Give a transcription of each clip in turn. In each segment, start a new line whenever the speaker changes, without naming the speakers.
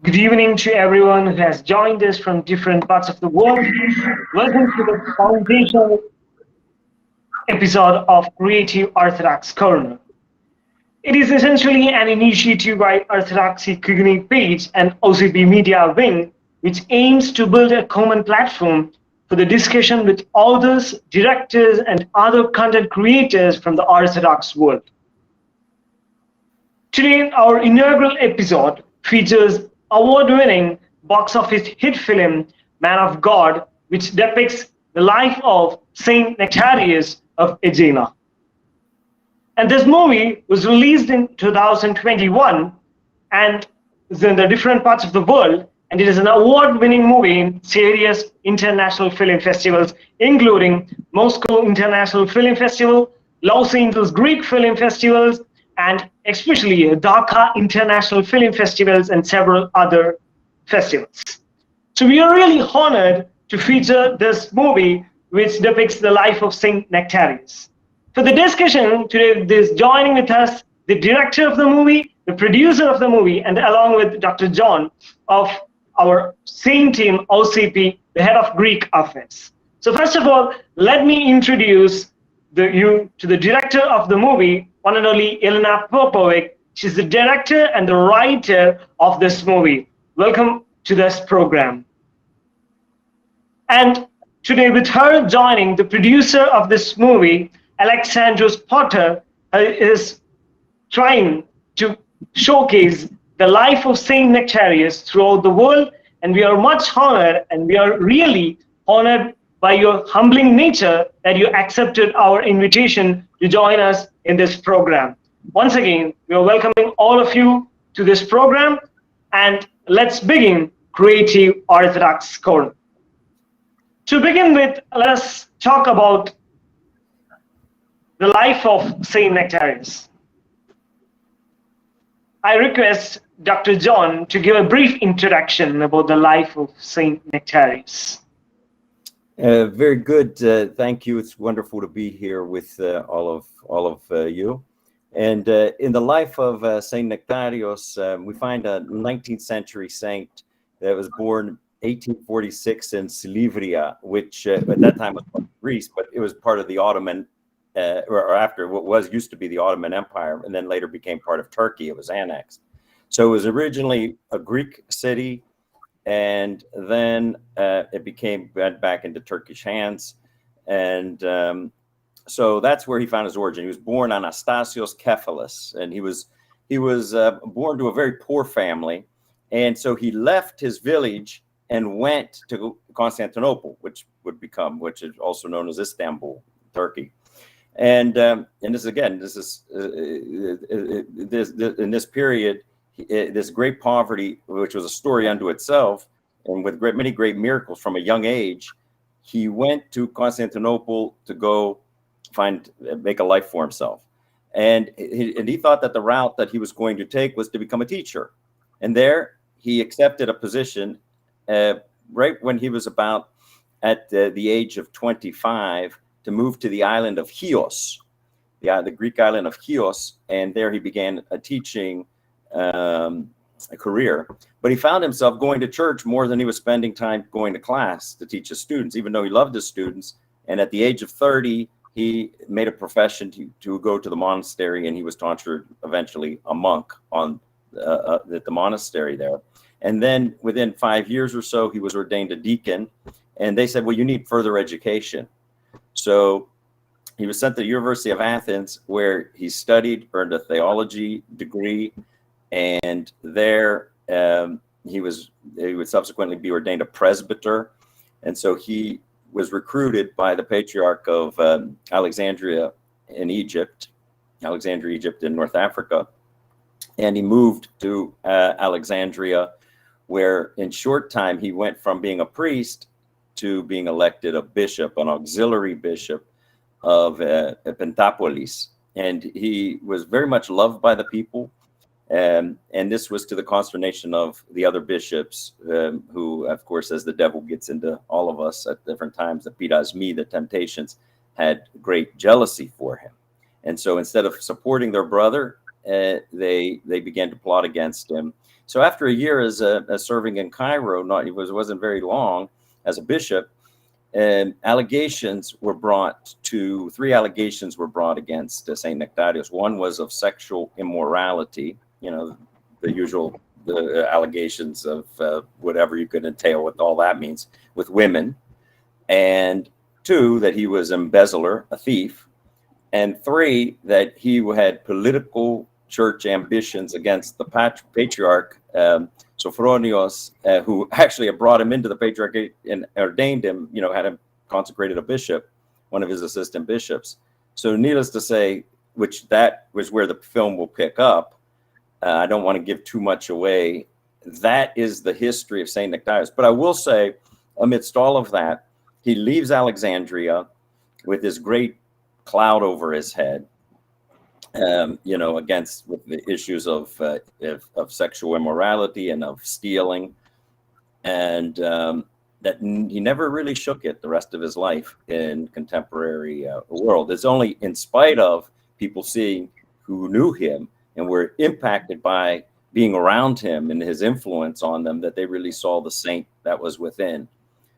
Good evening to everyone who has joined us from different parts of the world. Welcome to the foundational episode of Creative Orthodox Corner. It is essentially an initiative by Orthodoxy Cognate page and OCP Media Wing, which aims to build a common platform for the discussion with authors, directors, and other content creators from the Orthodox world. Today, our inaugural episode features award-winning box office hit film Man of God, which depicts the life of Saint Nektarios of Aegina. And this movie was released in 2021 and is in the different parts of the world, and it is an award-winning movie in serious international film festivals, including Moscow International Film Festival, Los Angeles Greek Film Festivals, and especially Dhaka International Film Festivals and several other festivals. So we are really honored to feature this movie which depicts the life of Saint Nektarios. For the discussion today, is joining with us the director of the movie, the producer of the movie, and along with Dr. John of our same team, OCP, the head of Greek office. So first of all, let me introduce you to the director of the movie, one and only Yelena Popovic. She's the director and the writer of this movie. Welcome to this program. And today with her joining, the producer of this movie, Alexandros Potter, is trying to showcase the life of Saint Nektarios throughout the world. And we are much honored, and we are really honored by your humbling nature that you accepted our invitation to join us in this program. Once again, we are welcoming all of you to this program, and let's begin Creative Orthodox Corner. To begin with, let us talk about the life of Saint Nektarios. I request Dr. John to give a brief introduction about the life of Saint Nektarios.
Very good. Thank you. It's wonderful to be here with all of you. And in the life of Saint Nektarios, we find a 19th century saint that was born 1846 in Silivria, which at that time was part of Greece, but it was part of the Ottoman, or after what used to be the Ottoman Empire, and then later became part of Turkey. It was annexed. So it was originally a Greek city, and then it went back into Turkish hands. And so that's where he found his origin. He was born Anastasios Kephalos, and he was born to a very poor family. And so he left his village and went to Constantinople, which is also known as Istanbul, Turkey. And this is in this period, this great poverty, which was a story unto itself, and with many great miracles from a young age, he went to Constantinople to go make a life for himself. And he thought that the route that he was going to take was to become a teacher. And there he accepted a position right when he was about at the age of 25 to move to the island of Chios, the Greek island of Chios. And there he began a teaching a career, but he found himself going to church more than he was spending time going to class to teach his students, even though he loved his students. And at the age of 30, he made a profession to go to the monastery, and he was tonsured eventually a monk at the monastery there. And then within 5 years or so, he was ordained a deacon, and they said, well, you need further education. So he was sent to the University of Athens, where he studied, earned a theology degree, and there he would subsequently be ordained a presbyter. And so he was recruited by the patriarch of Alexandria, Egypt in North Africa. And he moved to Alexandria, where in short time he went from being a priest to being elected a bishop, an auxiliary bishop of Pentapolis. And he was very much loved by the people. And this was to the consternation of the other bishops, who, of course, as the devil gets into all of us at different times, the pirasmi, the temptations, had great jealousy for him. And so instead of supporting their brother, they began to plot against him. So after a year as serving in Cairo, wasn't very long as a bishop, and three allegations were brought against Saint Nektarios. One was of sexual immorality, the usual allegations of whatever you could entail, what all that means, with women. And two, that he was embezzler, a thief. And three, that he had political church ambitions against the patriarch, Sophronios, who actually had brought him into the patriarchate and ordained him, had him consecrated a bishop, one of his assistant bishops. So needless to say, which that was where the film will pick up. I don't want to give too much away. That is the history of Saint Nektarios. But I will say, amidst all of that, he leaves Alexandria with this great cloud over his head, against with the issues of sexual immorality and of stealing, and that he never really shook it the rest of his life in contemporary world. It's only in spite of people seeing who knew him and were impacted by being around him and his influence on them that they really saw the saint that was within.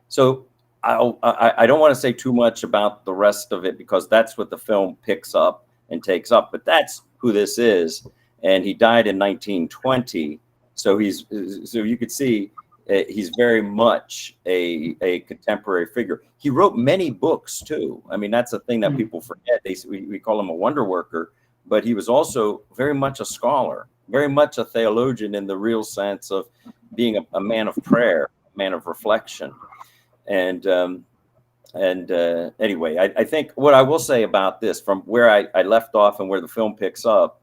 So I don't want to say too much about the rest of it, because that's what the film picks up and takes up, but that's who this is. And he died in 1920. So you could see he's very much a contemporary figure. He wrote many books too. I mean, that's the thing that people forget. We call him a wonder worker, but he was also very much a scholar, very much a theologian in the real sense of being a man of prayer, a man of reflection. And anyway, I think what I will say about this, from where I left off and where the film picks up,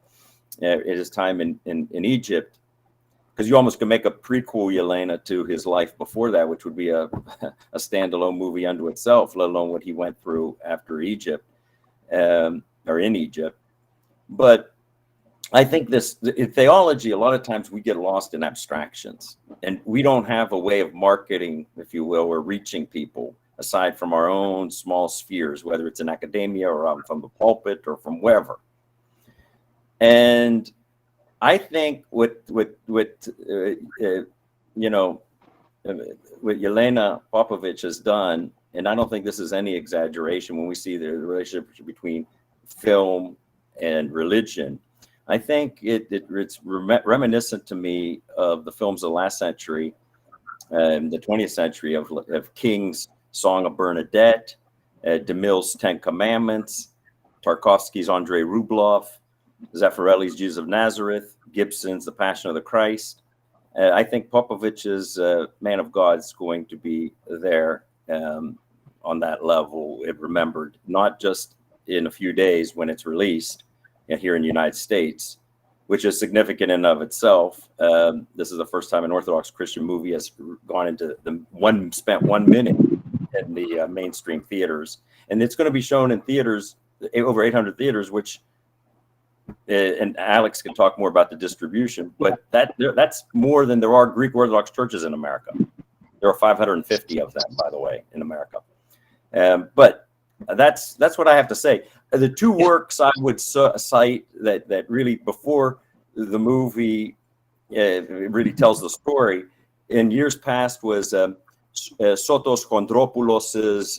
it is time in Egypt, because you almost can make a prequel, Yelena, to his life before that, which would be a standalone movie unto itself, let alone what he went through after Egypt, or in Egypt. But I think in theology, a lot of times we get lost in abstractions, and we don't have a way of marketing, if you will, or reaching people aside from our own small spheres, whether it's in academia or from the pulpit or from wherever. And I think what Yelena Popovic has done, and I don't think this is any exaggeration when we see the relationship between film and religion, I think it's reminiscent to me of the films of the last century, the 20th century, of King's Song of Bernadette, DeMille's Ten Commandments, Tarkovsky's Andrei Rublev, Zeffirelli's Jesus of Nazareth, Gibson's The Passion of the Christ. I think Popovic's Man of God is going to be there on that level, remembered, not just in a few days when it's released here in the United States, which is significant in of itself. This is the first time an Orthodox Christian movie has gone into spent 1 minute in the mainstream theaters. And it's going to be shown in theaters, over 800 theaters, which, and Alex can talk more about the distribution, but that's more than there are Greek Orthodox churches in America. There are 550 of them, by the way, in America. But that's what I have to say. The two works I would cite that really, before the movie really tells the story, in years past, was Sotos Chondropoulos's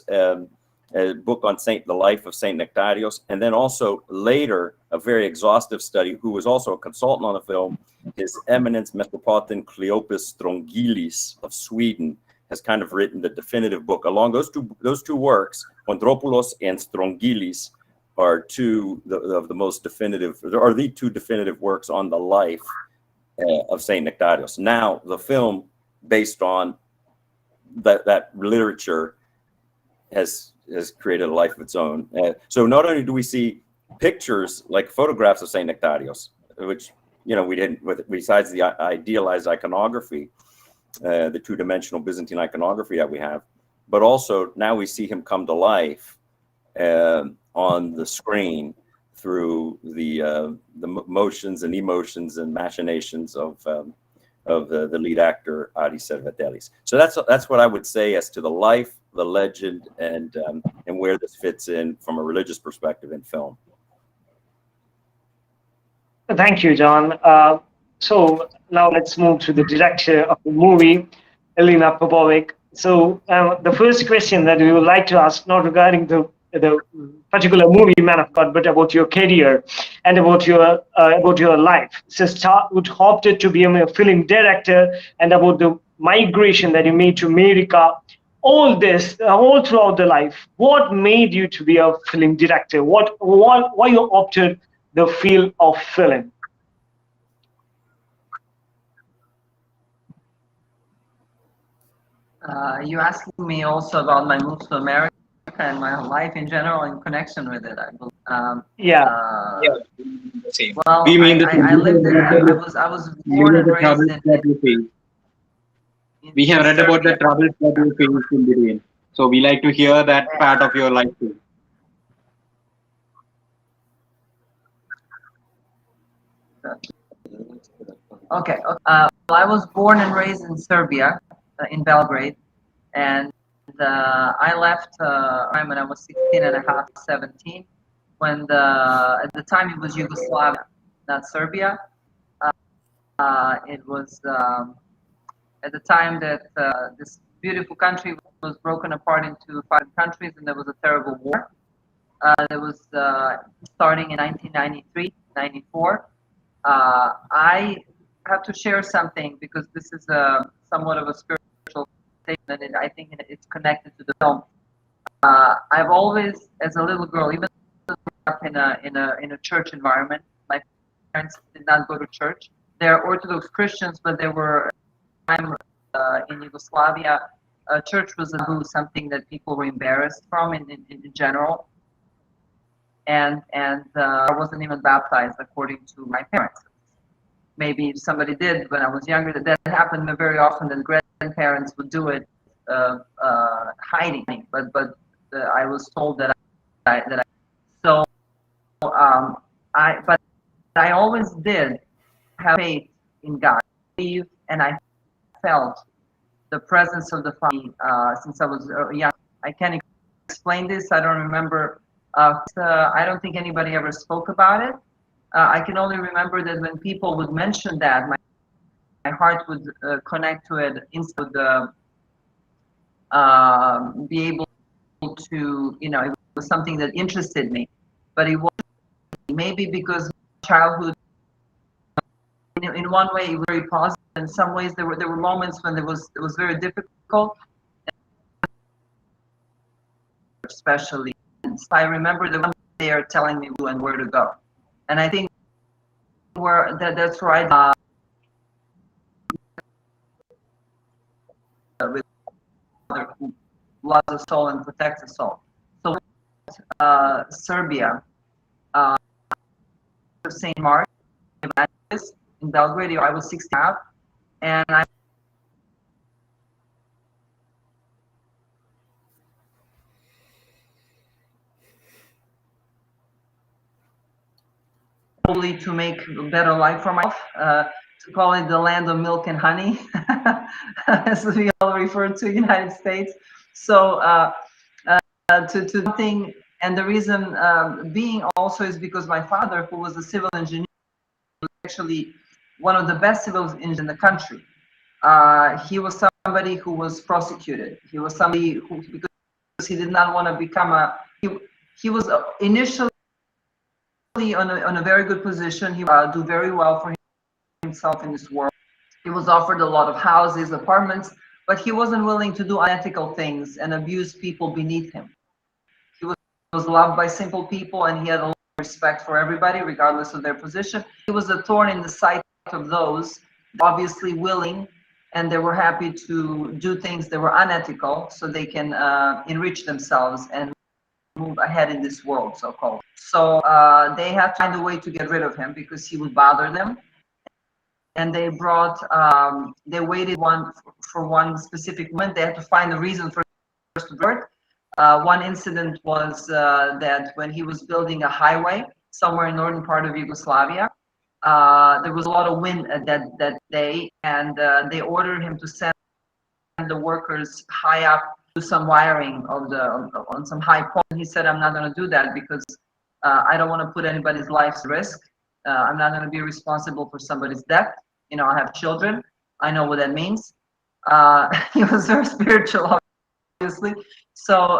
book on the life of Saint Nektarios, and then also later a very exhaustive study, who was also a consultant on the film, His Eminence Metropolitan Cleopas Strongylis of Sweden has kind of written the definitive book. Along those two works, Chondropoulos and Strongylis, are two of the most definitive, or the two definitive works on the life of Saint Nektarios. Now, the film, based on that literature, has created a life of its own. So not only do we see pictures, like photographs of Saint Nektarios, which we didn't, besides the idealized iconography, the two-dimensional Byzantine iconography that we have, but also now we see him come to life on the screen through the motions and emotions and machinations of the lead actor Aris Servetelis. So that's what I would say as to the life, the legend, and where this fits in from a religious perspective in film.
Thank you, John. So now let's move to the director of the movie, Yelena Popovic. So the first question that we would like to ask, not regarding the particular movie Man of God, but about your career and about your life. So childhood opted to be a film director, and about the migration that you made to America. All this, all throughout the life, what made you to be a film director? Why you opted the field of film?
You asking me also about my move to America and my life in general in connection with it, I believe.
Yeah.
Yeah, the same.
Well,
We mean the
I lived in, I was born and raised
troubles that you face. We have read about the troubles that you faced in between. So we like to hear that part of your life too.
Okay. Well, I was born and raised in Serbia, in Belgrade, and I left when I was 16 and a half, 17, when at the time it was Yugoslavia, not Serbia. It was at the time that this beautiful country was broken apart into 5 countries, and there was a terrible war. That was starting in 1993, 94. I have to share something because this is somewhat of a spiritual statement, and I think it's connected to the film. I've always, as a little girl, even up in a church environment, my parents did not go to church. They're Orthodox Christians, but they were in Yugoslavia. Church was something that people were embarrassed from in general, and I wasn't even baptized according to my parents. Maybe if somebody did when I was younger, that happened very often. That grandparents would do it hiding, but I was told that I so but I always did have faith in God, and I felt the presence of the Father since I was young. I can't explain this. I don't remember. I don't think anybody ever spoke about it. I can only remember that when people would mention that, my heart would connect to it, instead of be able to, it was something that interested me. But it was maybe because childhood, in one way, it was very positive. In some ways, there were moments when it was very difficult, especially. So I remember the one they are telling me who and where to go, and I think that's right. With who loves the soul and protects the soul. So Serbia, St. Mark, in Belgrade, I was 16, and I probably to make a better life for myself, to call it the land of milk and honey, as we all refer to United States. So to something, and the reason being also is because my father, who was a civil engineer, was actually one of the best civil engineers in the country. He was somebody who was prosecuted. He was somebody who, because he did not want to become he was initially on a very good position. He would do very well for himself in this world. He was offered a lot of houses, apartments, but he wasn't willing to do unethical things and abuse people beneath him. He was loved by simple people, and he had a lot of respect for everybody, regardless of their position. He was a thorn in the side of those obviously willing, and they were happy to do things that were unethical so they can enrich themselves and move ahead in this world, so-called. So they had to find a way to get rid of him because he would bother them. And they brought, they waited for one specific moment. They had to find a reason for it to birth. One incident was that when he was building a highway somewhere in northern part of Yugoslavia, there was a lot of wind at that day, and they ordered him to send the workers high up to some wiring on some high point. He said, "I'm not going to do that because I don't want to put anybody's life at risk. I'm not going to be responsible for somebody's death. You know, I have children. I know what that means. He was very spiritual, obviously. So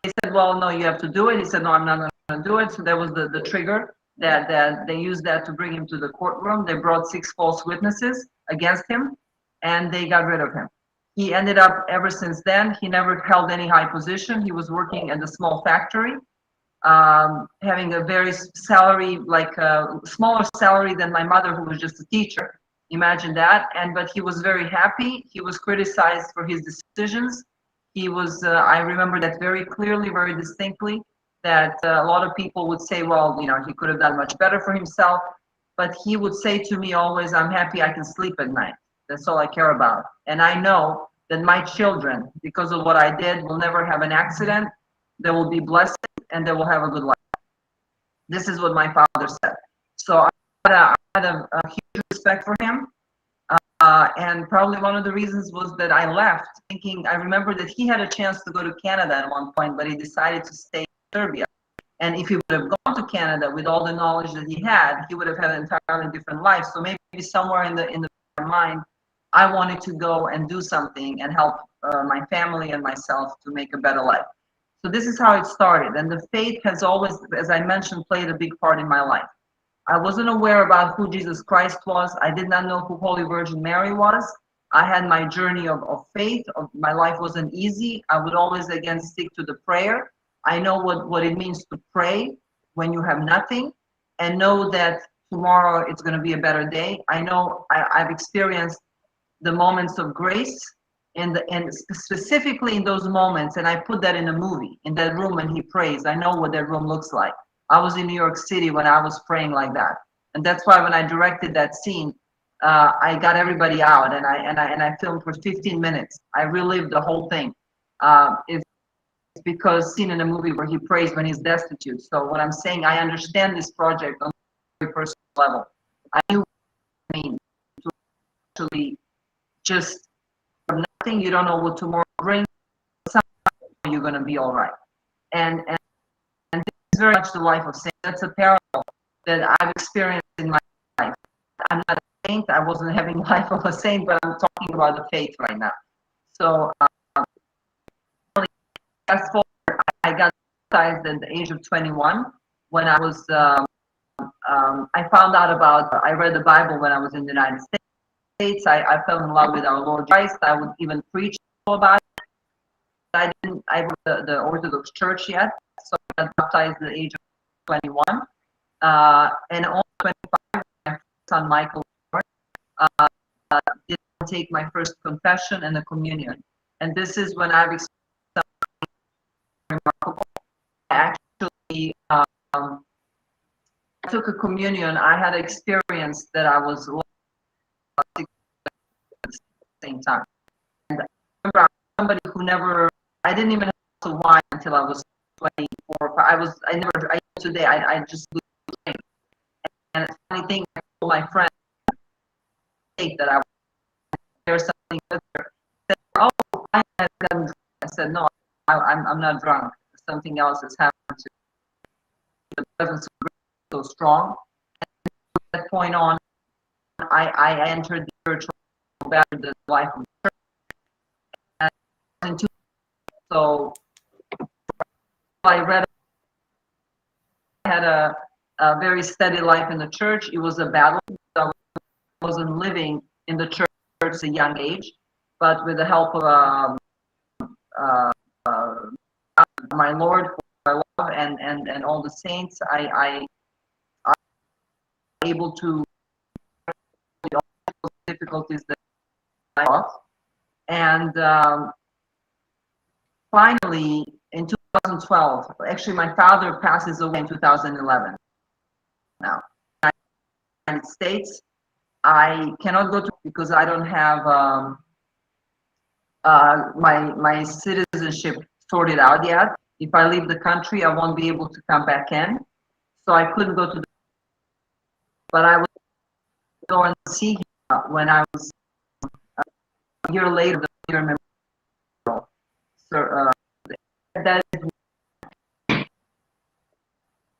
he said, well, no, you have to do it. He said, no, I'm not going to do it. So that was the trigger that they used that to bring him to the courtroom. They brought 6 false witnesses against him, and they got rid of him. He ended up, ever since then, he never held any high position. He was working at a small factory, having a very salary, like a smaller salary than my mother, who was just a teacher. Imagine that. But he was very happy. He was criticized for his decisions. He was, I remember that very clearly, very distinctly, that a lot of people would say, well, you know, he could have done much better for himself. But he would say to me always, I'm happy I can sleep at night. That's all I care about. And I know that my children, because of what I did, will never have an accident. They will be blessed and they will have a good life. This is what my father said. So I had a huge respect for him. And probably one of the reasons was that I left thinking, I remember that he had a chance to go to Canada at one point, but he decided to stay in Serbia. And if he would have gone to Canada with all the knowledge that he had an entirely different life. So maybe somewhere in the mind, I wanted to go and do something and help my family and myself to make a better life. So this is how it started. And the faith has always, as I mentioned, played a big part in my life. I wasn't aware about who Jesus Christ was. I did not know who Holy Virgin Mary was. I had my journey of faith. My life wasn't easy. I would always, again, stick to the prayer. I know what it means to pray when you have nothing, and know that tomorrow it's going to be a better day. I know I've experienced the moments of grace, and specifically in those moments, and I put that in a movie, in that room when he prays. I know what that room looks like. I was in New York City when I was praying like that, and that's why when I directed that scene, I got everybody out, and I filmed for 15 minutes. I relived the whole thing. It's because seen in a movie where he prays when he's destitute. So what I'm saying, I understand this project on a very personal level. I knew what it means to actually just from nothing. You don't know what tomorrow brings. Somehow you're going to be all right. And this is very much the life of saint. That's a parallel that I've experienced in my life. I'm not a saint. I wasn't having the life of a saint, but I'm talking about the faith right now. So fast forward, I got baptized at the age of 21 when I was. I found out about. I read the Bible when I was in the United States. I fell in love with our Lord Christ. I would even preach about it. I didn't. I went to the Orthodox Church yet, so I got baptized at the age of 21. And on 25, my son Michael did take my first confession and the communion. And this is when I've experienced something remarkable. Actually, I took a communion. I had experienced that I was at the same time. And I remember somebody who never, I didn't even have to wine until I was 24. I today, I just drink. And it's a funny thing, I told my friend that I there's something better. Said, oh, I had them drunk. I said, no, I'm not drunk. Something else has happened to me. The presence of grace is so strong. And from that point on, I entered the spiritual battle, the life of the church. And so I read, I had a very steady life in the church. It was a battle. I wasn't living in the church at a young age, but with the help of my Lord, who I love, and all the saints, I was able to all those difficulties that I had. And finally, in 2012, actually my father passes away in 2011. Now, in the United States, I cannot go to because I don't have my citizenship sorted out yet. If I leave the country, I won't be able to come back in. So I couldn't go to the, but I would go and see him when I was a year later, the year memorial. So that is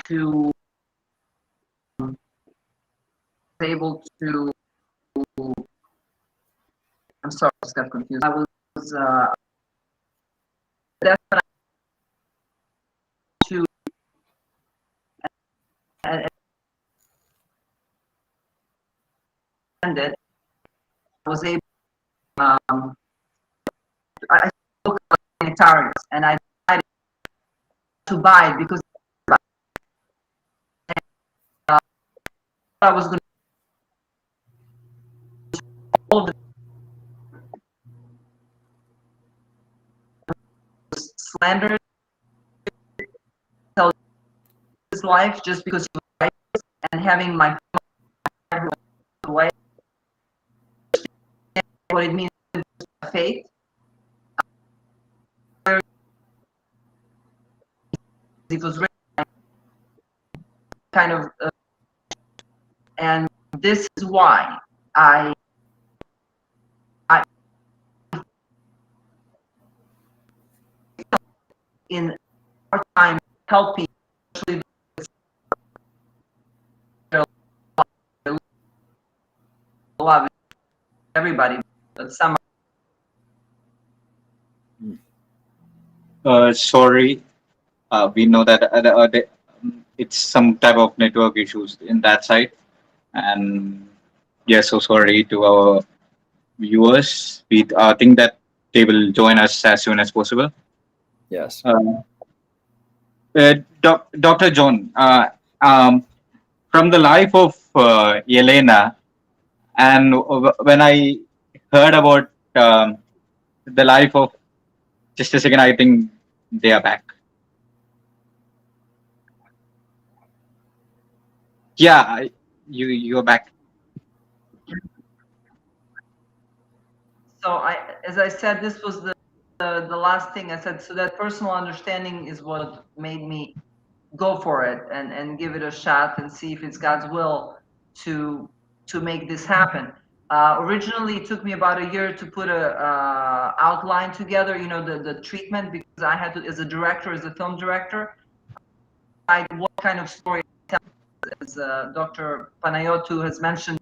to be able to I'm sorry, I just got confused. I was definitely to and it. I was able. I looked at Nektarios, and I decided to buy it because I was going to all the slandered tell his life just because he was righteous, and having my way what it means to faith. It was written kind of, and this is why I in our time helping love everybody, but some.
Sorry, we know that it's some type of network issues in that side, and yes, so sorry to our viewers. We think that they will join us as soon as possible.
Yes.
Dr. John, from the life of Yelena, and when I heard about the life of, just a second, I think they are back. Yeah, you're back.
So as I said, this was the last thing I said. So that personal understanding is what made me go for it and give it a shot and see if it's God's will to make this happen. Originally, it took me about a year to put a outline together. You know, the treatment, because I had to, as a director, as a film director, what kind of story, as Dr. Panayotou has mentioned,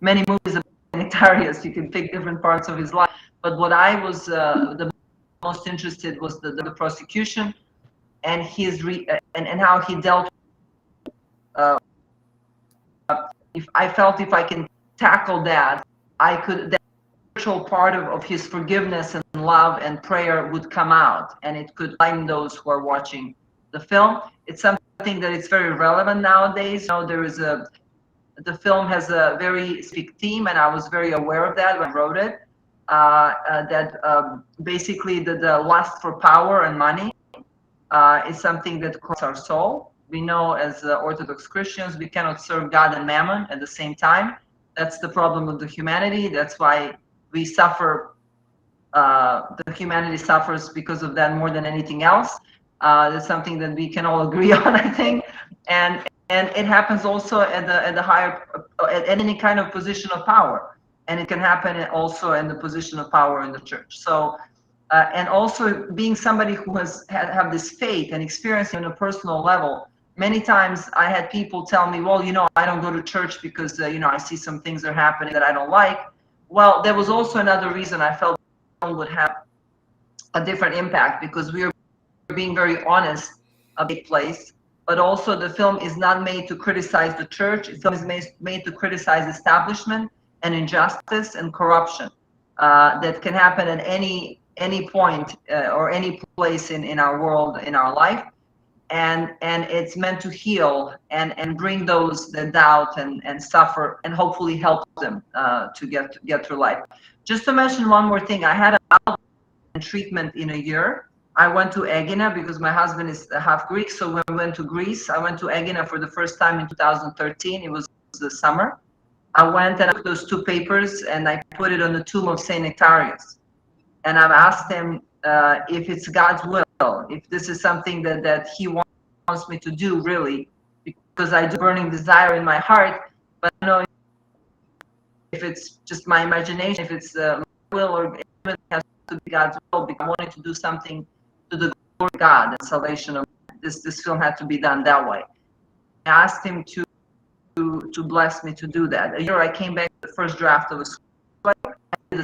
many movies about Nektarios. You can pick different parts of his life, but what I was the most interested was the prosecution and his and how he dealt. If I felt if I can tackle that, I could. The spiritual part of his forgiveness and love and prayer would come out, and it could blind those who are watching the film. It's something that is very relevant nowadays. You know, the film has a very specific theme, and I was very aware of that when I wrote it. Basically the lust for power and money is something that corrupts our soul. We know as Orthodox Christians we cannot serve God and mammon at the same time. That's the problem of the humanity. That's why we suffer. The humanity suffers because of that more than anything else. That's something that we can all agree on, I think. And it happens also at the higher, at any kind of position of power, and it can happen also in the position of power in the church. So, and also being somebody who has have this faith and experience on a personal level. Many times I had people tell me, well, you know, I don't go to church because you know, I see some things are happening that I don't like. Well, there was also another reason I felt would have a different impact, because we are being very honest a big place, but also the film is not made to criticize the church. The film is made to criticize establishment and injustice and corruption that can happen at any point or any place in our world, in our life. And it's meant to heal and bring those that doubt and suffer, and hopefully help them to get through life. Just to mention one more thing, I had a treatment in a year. I went to Aegina because my husband is half Greek, so when we went to Greece, I went to Aegina for the first time in 2013. It was the summer. I went and I took those 2 papers and I put it on the tomb of Saint Nektarios. And I've asked him if it's God's will, if this is something that he wants me to do, really, because I do burning desire in my heart, but I don't know if it's just my imagination, if it's my will, or if it has to be God's will, because I wanted to do something to the glory of God and salvation of this film had to be done that way. I asked him to bless me to do that. A year I came back to the first draft of a script,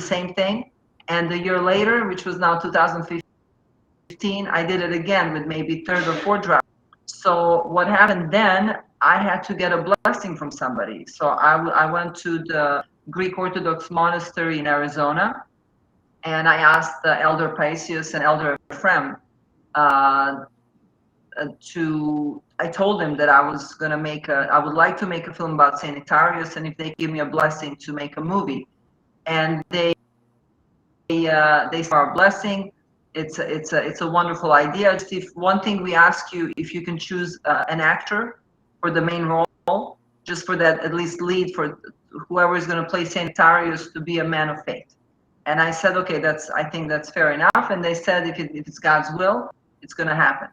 same thing. And the year later, which was now 2015, I did it again with maybe third or fourth draft. So what happened then, I had to get a blessing from somebody. So I went to the Greek Orthodox monastery in Arizona, and I asked Elder Paisius and Elder Ephraim I told them that I was going to I would like to make a film about Saint Nektarios, and if they give me a blessing to make a movie. And they said our blessing. It's a wonderful idea. Just if one thing we ask you, if you can choose an actor for the main role, just for that at least lead, for whoever is going to play Saint Nektarios, to be a man of faith. And I said, okay, I think that's fair enough. And they said, if it's God's will, it's going to happen.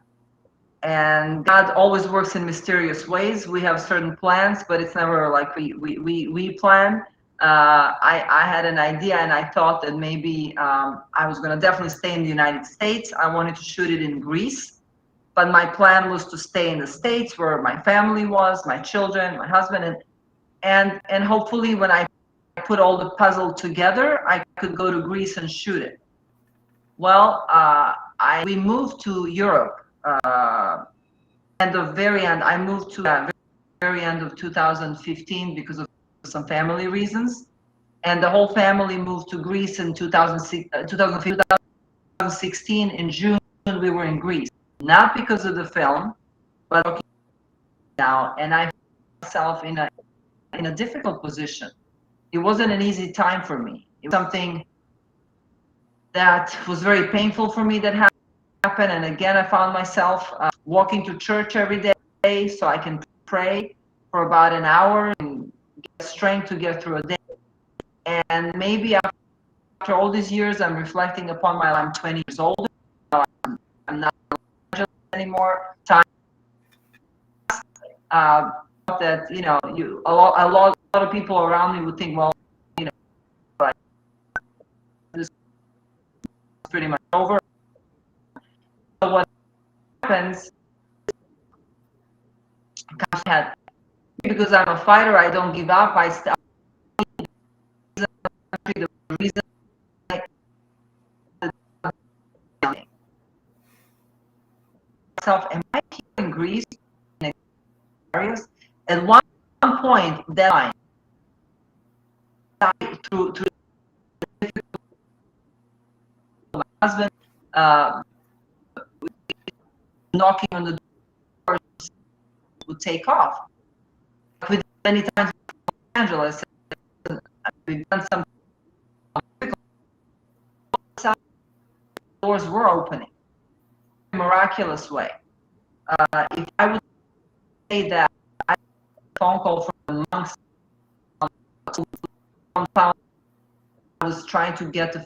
And God always works in mysterious ways. We have certain plans, but it's never like we plan. I had an idea, and I thought that maybe I was going to definitely stay in the United States. I wanted to shoot it in Greece, but my plan was to stay in the States where my family was, my children, my husband, and hopefully when I put all the puzzle together, I could go to Greece and shoot it. Well, we moved to Europe, and the very end, I moved to the very end of 2015 because of some family reasons, and the whole family moved to Greece in 2016. In June, we were in Greece, not because of the film, but now, and I found myself in a difficult position. It wasn't an easy time for me. It was something that was very painful for me that happened. And again, I found myself walking to church every day so I can pray for about an hour and get strength to get through a day. And maybe after all these years, I'm reflecting upon my life. I'm 20 years old. I'm not anymore. Time that, you know, a lot of people around me would think, well, you know, but this is pretty much over. So what happens, because I'm a fighter, I don't give up. I still, the reason myself, am I here in Greece, in areas? At one point, that line, through my husband, knocking on the door would take off. With many times, Angela said, we've done some doors were opening in a miraculous way. If I would say that I had a phone call from monks I was trying to get the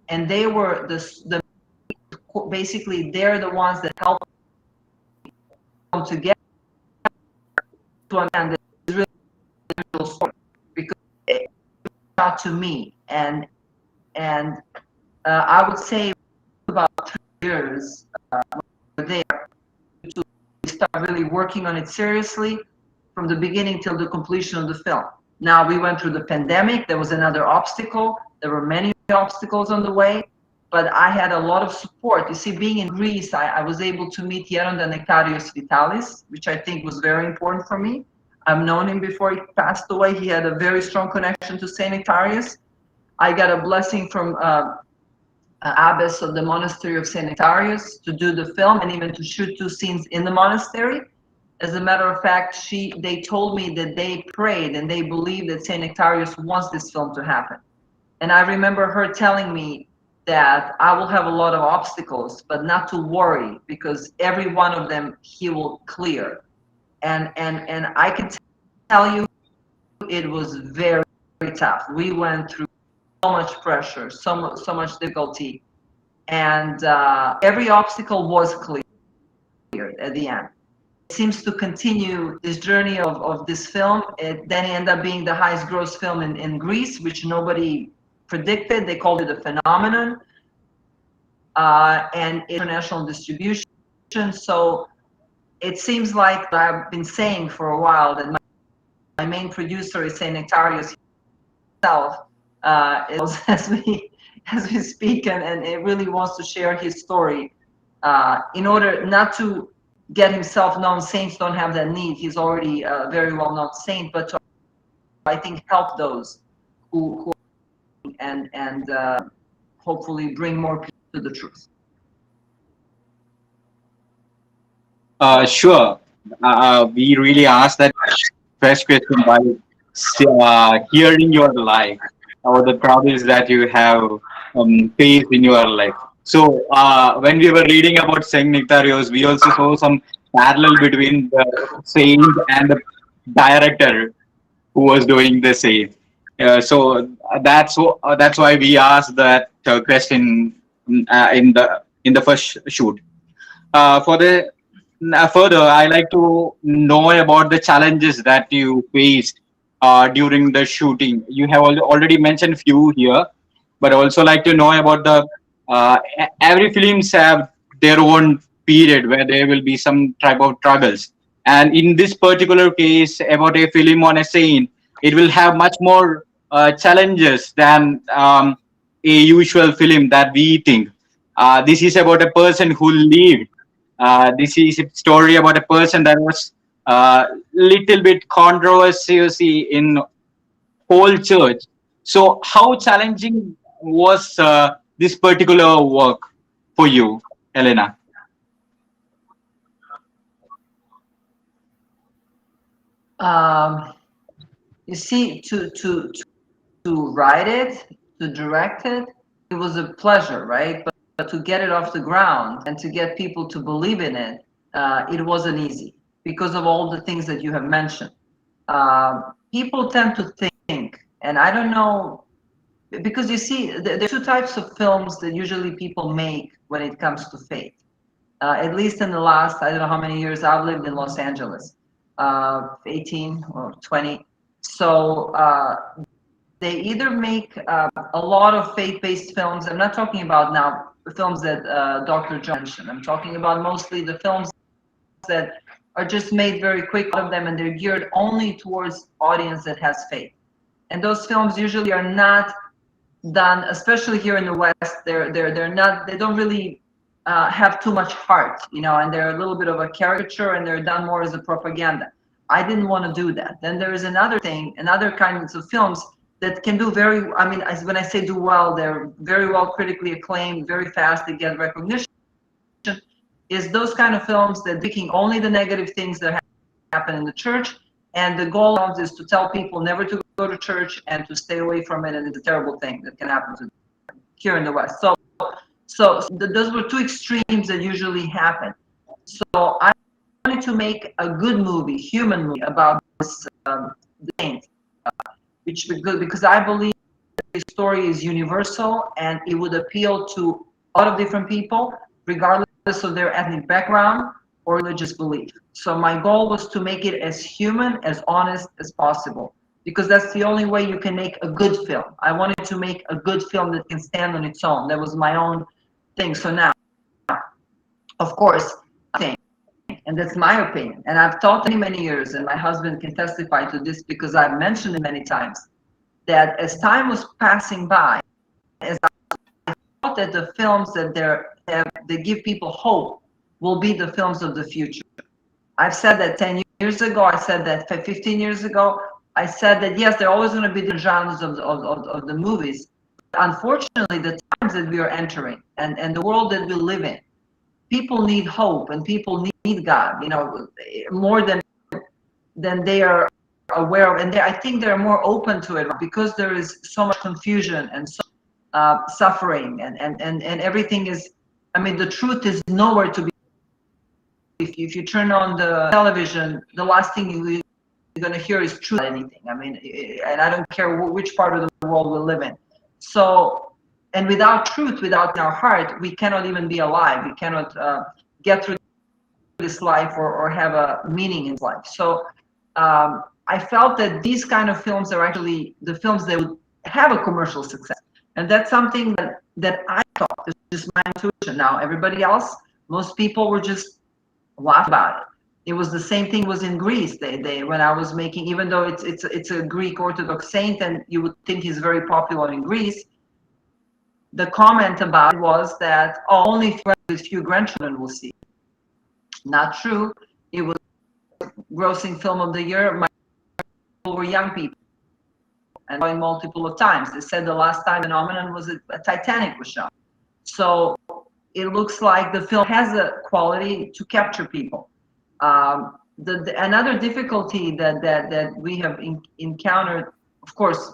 and they were the basically they're the ones that help them together to understand this real story, because it got to me, and I would say about 3 years there to start really working on it seriously from the beginning till the completion of the film. Now, we went through the pandemic. There was another obstacle. There were many obstacles on the way, but I had a lot of support. You see, being in Greece, I was able to meet Yelena Nektarios Vitalis, which I think was very important for me. I've known him before he passed away. He had a very strong connection to Saint Nektarios. I got a blessing from abbess of the monastery of Saint Nektarios to do the film and even to shoot 2 scenes in the monastery. As a matter of fact, they told me that they prayed and they believed that Saint Nektarios wants this film to happen. And I remember her telling me that I will have a lot of obstacles, but not to worry, because every one of them he will clear. And I can tell you, it was very, very tough. We went through so much pressure, so much difficulty, and every obstacle was cleared at the end. It seems to continue this journey of this film. It then ended up being the highest gross film in Greece, which nobody predicted. They called it a phenomenon, and international distribution. So it seems like I've been saying for a while that my main producer is Saint Nektarios. himself as we speak, and it really wants to share his story in order not to get himself known. Saints don't have that need. He's already a very well known saint, but to, I think, help those who and hopefully bring more people to the truth.
Sure. We really asked that first question by hearing your life or the troubles that you have faced in your life. So when we were reading about Saint Nektarios, we also saw some parallel between the saint and the director who was doing the same. That's why we asked that question in the first shoot. For the further, I like to know about the challenges that you faced during the shooting. You have already mentioned few here, but also like to know about the every films have their own period where there will be some type of struggles. And in this particular case, about a film on a saint, it will have much more challenges than a usual film that we think. This is about a person who lived. This is a story about a person that was little bit controversy in whole church. So, how challenging was this particular work for you, Yelena?
You see, to write it, to direct it, it was a pleasure, right? But to get it off the ground and to get people to believe in it, it wasn't easy because of all the things that you have mentioned. People tend to think, and I don't know, because you see, there are two types of films that usually people make when it comes to faith. At least in the last, I don't know how many years I've lived in Los Angeles, 18 or 20. So they either make a lot of faith-based films. I'm not talking about now the films that Dr. John mentioned. I'm talking about mostly the films that are just made very quick of them, and they're geared only towards audience that has faith. And those films usually are not done, especially here in the West. They're not. They don't really have too much heart, you know, and they're a little bit of a caricature, and they're done more as a propaganda. I didn't want to do that. Then there is another thing, another kinds of films that can do very, I mean, when I say do well, they're very well critically acclaimed, very fast, they get recognition, is those kind of films that picking only the negative things that happen in the church, and the goal is to tell people never to go to church and to stay away from it, and it's a terrible thing that can happen to them here in the West. So those were two extremes that usually happen. So I wanted to make a good movie, human movie, about this saint, because I believe the story is universal and it would appeal to a lot of different people, regardless of their ethnic background or religious belief. So my goal was to make it as human, as honest as possible, because that's the only way you can make a good film. I wanted to make a good film that can stand on its own. That was my own thing. So now, of course, I think, and that's my opinion, and I've taught many years, and my husband can testify to this because I've mentioned it many times, that as time was passing by, as I thought that the films that they give people hope will be the films of the future. I've said that 10 years ago, I said that 15 years ago, I said that yes, there are always going to be the genres of the movies. Unfortunately, the times that we are entering and the world that we live in, people need hope and people need God, you know, more than they are aware of, and I think they're more open to it because there is so much confusion and so suffering and everything is, I mean, the truth is nowhere to be. If you turn on the television, the last thing you're going to hear is truth about anything. I mean, and I don't care which part of the world we live in. So, and without truth, without our heart, we cannot even be alive. We cannot get through this life or have a meaning in life. So I felt that these kind of films are actually the films that would have a commercial success. And that's something that I thought, it's just my intuition. Now, everybody else, most people were just laugh about it. It was the same thing was in Greece. They when I was making, even though it's a Greek Orthodox saint, and you would think he's very popular in Greece, the comment about it was that only few grandchildren will see. Not true. It was grossing film of the year. My were young people, and going multiple of times. They said the last time phenomenon was a Titanic was shot. So it looks like the film has a quality to capture people. Another difficulty that we have encountered, of course,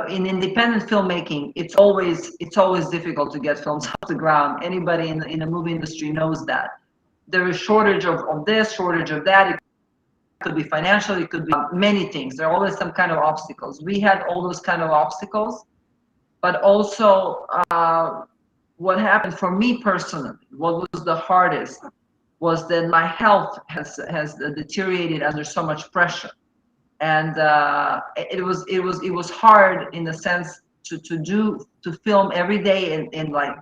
in independent filmmaking, it's always difficult to get films off the ground. Anybody in the movie industry knows that. There is shortage of this, shortage of that. It could be financial, it could be many things. There are always some kind of obstacles. We had all those kind of obstacles, but also what happened for me personally, what was the hardest, was that my health has deteriorated under so much pressure, and it was hard in the sense to film every day in like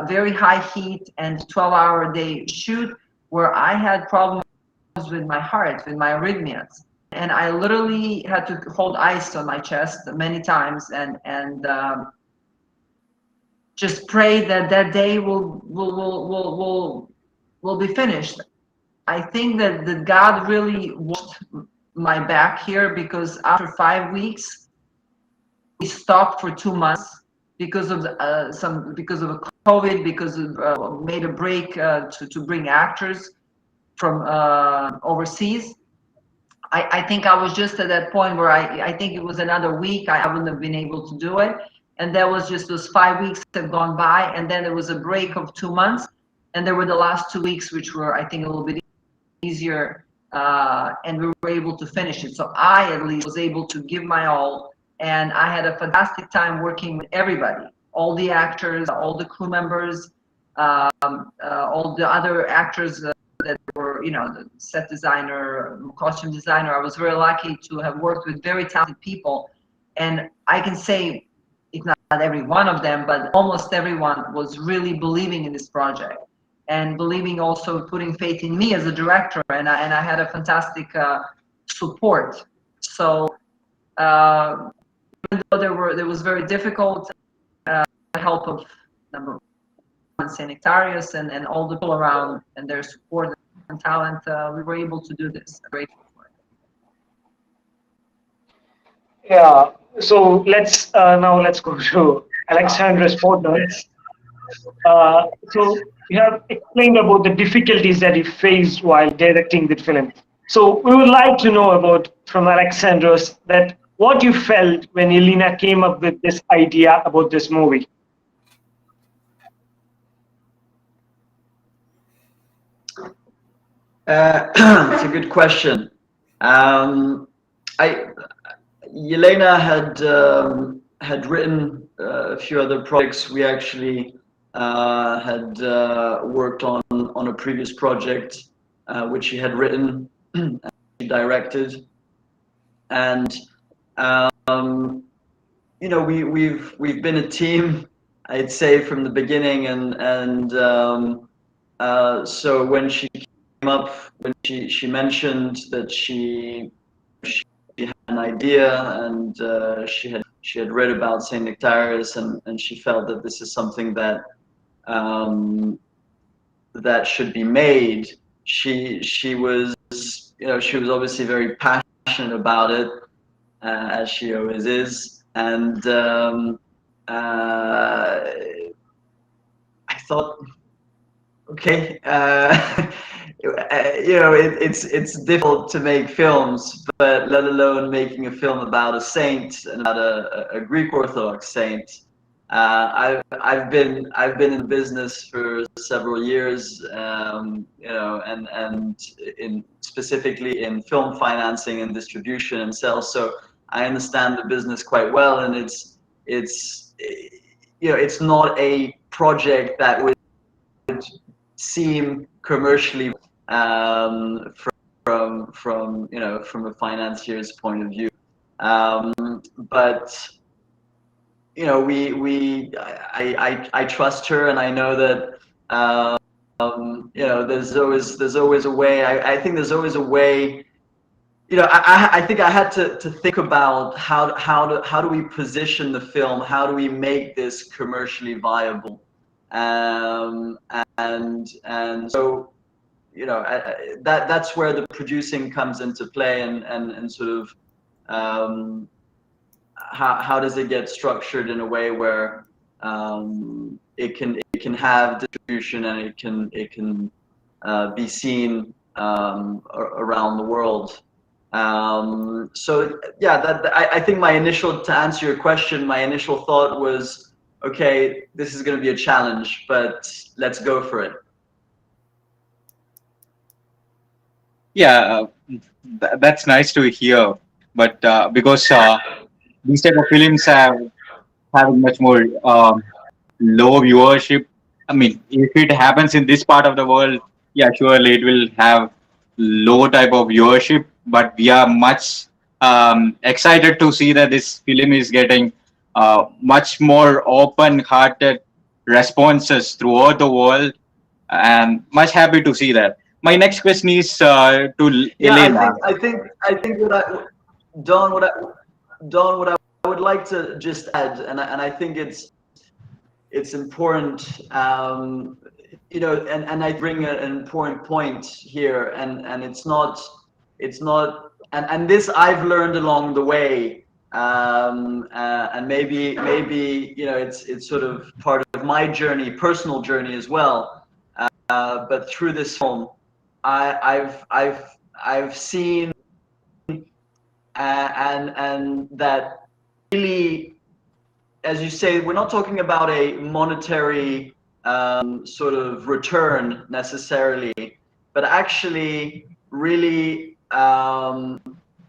very high heat and 12-hour day shoot, where I had problems with my heart, with my arrhythmias, and I literally had to hold ice on my chest many times and just pray that that day will be finished. I think that God really watched my back here, because after 5 weeks, we stopped for 2 months because of because of a COVID, because of made a break to bring actors from overseas. I think I was just at that point where I think it was another week I wouldn't have been able to do it, and that was just those 5 weeks have gone by, and then there was a break of 2 months, and there were the last 2 weeks which were, I think, a little bit easier, and we were able to finish it. So I at least was able to give my all, and I had a fantastic time working with everybody, all the actors, all the crew members, all the other actors that were, the set designer, costume designer. I was very lucky to have worked with very talented people, and I can say, if not every one of them, but almost everyone was really believing in this project, and believing, also putting faith in me as a director, and I had a fantastic support. So even though there was very difficult, the help of number one, St. Nektarios, and all the people around, and their support and talent, we were able to do this. I'm grateful for it.
Yeah. So let's go to Alexandra's footnotes. So you have explained about the difficulties that you faced while directing the film. So we would like to know about from Alexandros that what you felt when Yelena came up with this idea about this movie.
It's a good question. Yelena had written a few other projects. We actually had worked on a previous project which she had written and she directed, and we've been a team, I'd say, from the beginning, and so when she came up, when she mentioned that she had an idea, and she had read about Saint Nektarios, and she felt that this is something that that should be made. She was obviously very passionate about it, as she always is, and I thought, okay, it's difficult to make films, but let alone making a film about a saint and about a Greek Orthodox saint. I've been in the business for several years, and specifically in film financing and distribution and sales. So I understand the business quite well, and it's not a project that would seem commercially from a financier's point of view, but I trust her, and I know that there's always a way. I think there's always a way. I think I had to think about how do we position the film? How do we make this commercially viable? And so that's where the producing comes into play, and sort of how does it get structured in a way where it can have distribution, and it can be seen around the world. So yeah, I think to answer your question, my initial thought was, okay, this is going to be a challenge, but let's go for it.
Yeah, that's nice to hear. But because these type of films having much more low viewership. I mean, if it happens in this part of the world, yeah, surely it will have low type of viewership. But we are much excited to see that this film is getting much more open-hearted responses throughout the world, and much happy to see that. My next question is to Yelena.
I think what I would like to just add, and I think it's important, and I bring an important point here, and it's not, and this I've learned along the way, and maybe it's sort of part of my journey, personal journey as well, but through this film, I've seen and that really, as you say, we're not talking about a monetary sort of return necessarily, but actually really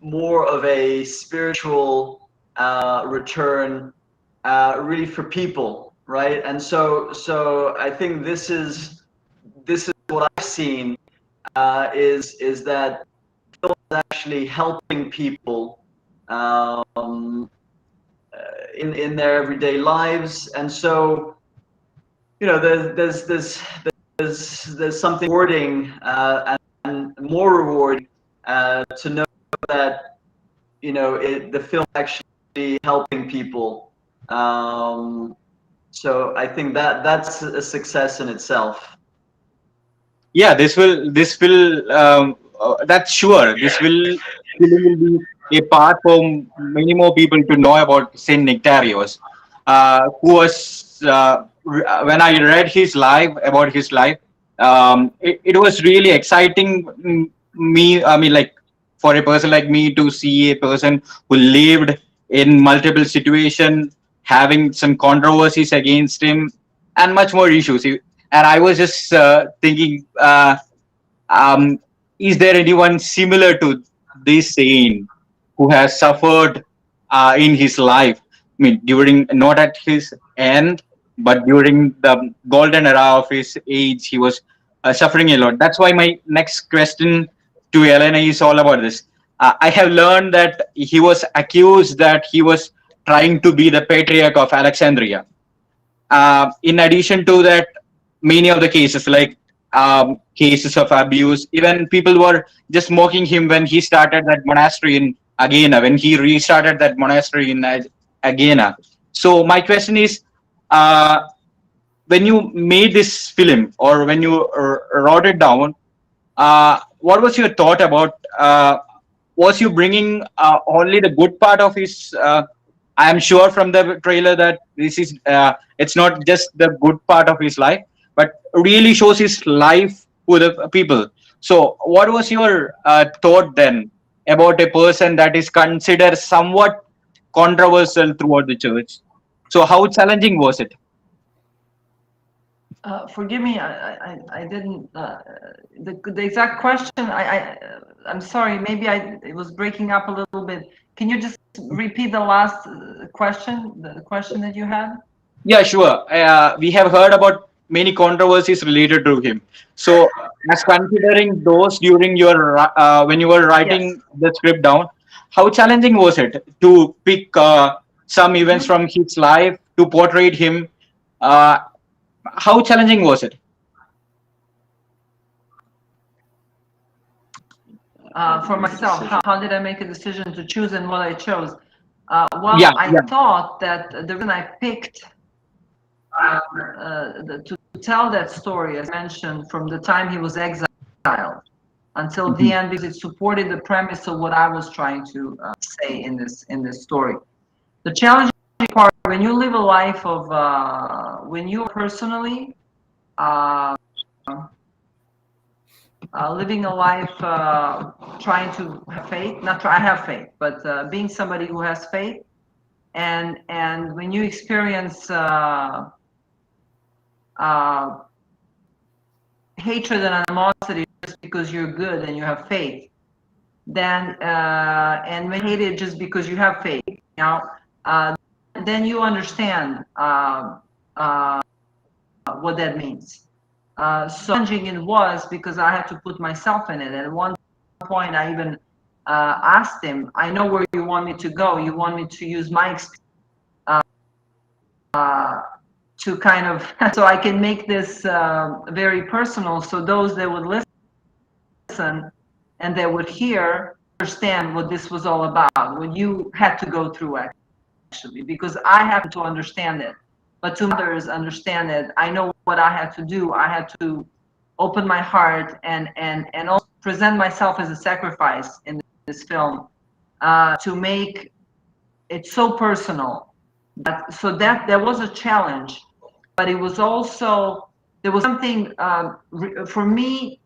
more of a spiritual return, really for people, right? And so I think this is what I've seen, is that film is actually helping people in their everyday lives, and so there's something rewarding and more rewarding to know that the film actually helping people. So I think that's a success in itself.
Yeah, this will that's sure. This will be a path for many more people to know about Saint Nektarios, who was when I read his life, it was really exciting me. I mean, like, for a person like me to see a person who lived in multiple situations, having some controversies against him, and much more issues. And I was just thinking, is there anyone similar to this saint who has suffered in his life? I mean, not at his end, but during the golden era of his age, he was suffering a lot. That's why my next question to Yelena is all about this. I have learned that he was accused that he was trying to be the patriarch of Alexandria. In addition to that, many of the cases, like cases of abuse, even people were just mocking him when he started that monastery in Aegina, when he restarted that monastery in Aegina. So my question is, when you made this film, or when you wrote it down, what was your thought about? Was you bringing only the good part of his? I am sure from the trailer that this is it's not just the good part of his life, but really shows his life to the people. So what was your thought then about a person that is considered somewhat controversial throughout the church? So how challenging was it?
Forgive me, I didn't the exact question. I'm sorry, maybe it was breaking up a little bit. Can you just repeat the last question, the question that you had?
Yeah, sure. We have heard about many controversies related to him. So, as considering those during your when you were writing the script down, how challenging was it to pick some events from his life to portray him? How challenging was it?
for myself. How did I make a decision to choose and what I chose? Well,
Yeah,
I thought that the reason I picked to tell that story, as mentioned, from the time he was exiled until the end, because it supported the premise of what I was trying to say in this story. The challenging part, when you live a life of, when you personally living a life trying to have faith, not try, I have faith, but being somebody who has faith, and when you experience hatred and animosity just because you're good and you have faith, then and when hated just because you have faith, then you understand what that means. So challenging it was because I had to put myself in it. And at one point, I even asked him, "I know where you want me to go. You want me to use my experience to kind of so I can make this very personal, so those that would listen and that would hear understand what this was all about, what you had to go through actually, because I have to understand it, but to others understand it. I know what I had to do. I had to open my heart and also present myself as a sacrifice in this film to make it so personal. So that there was a challenge, but it was also, there was something for me,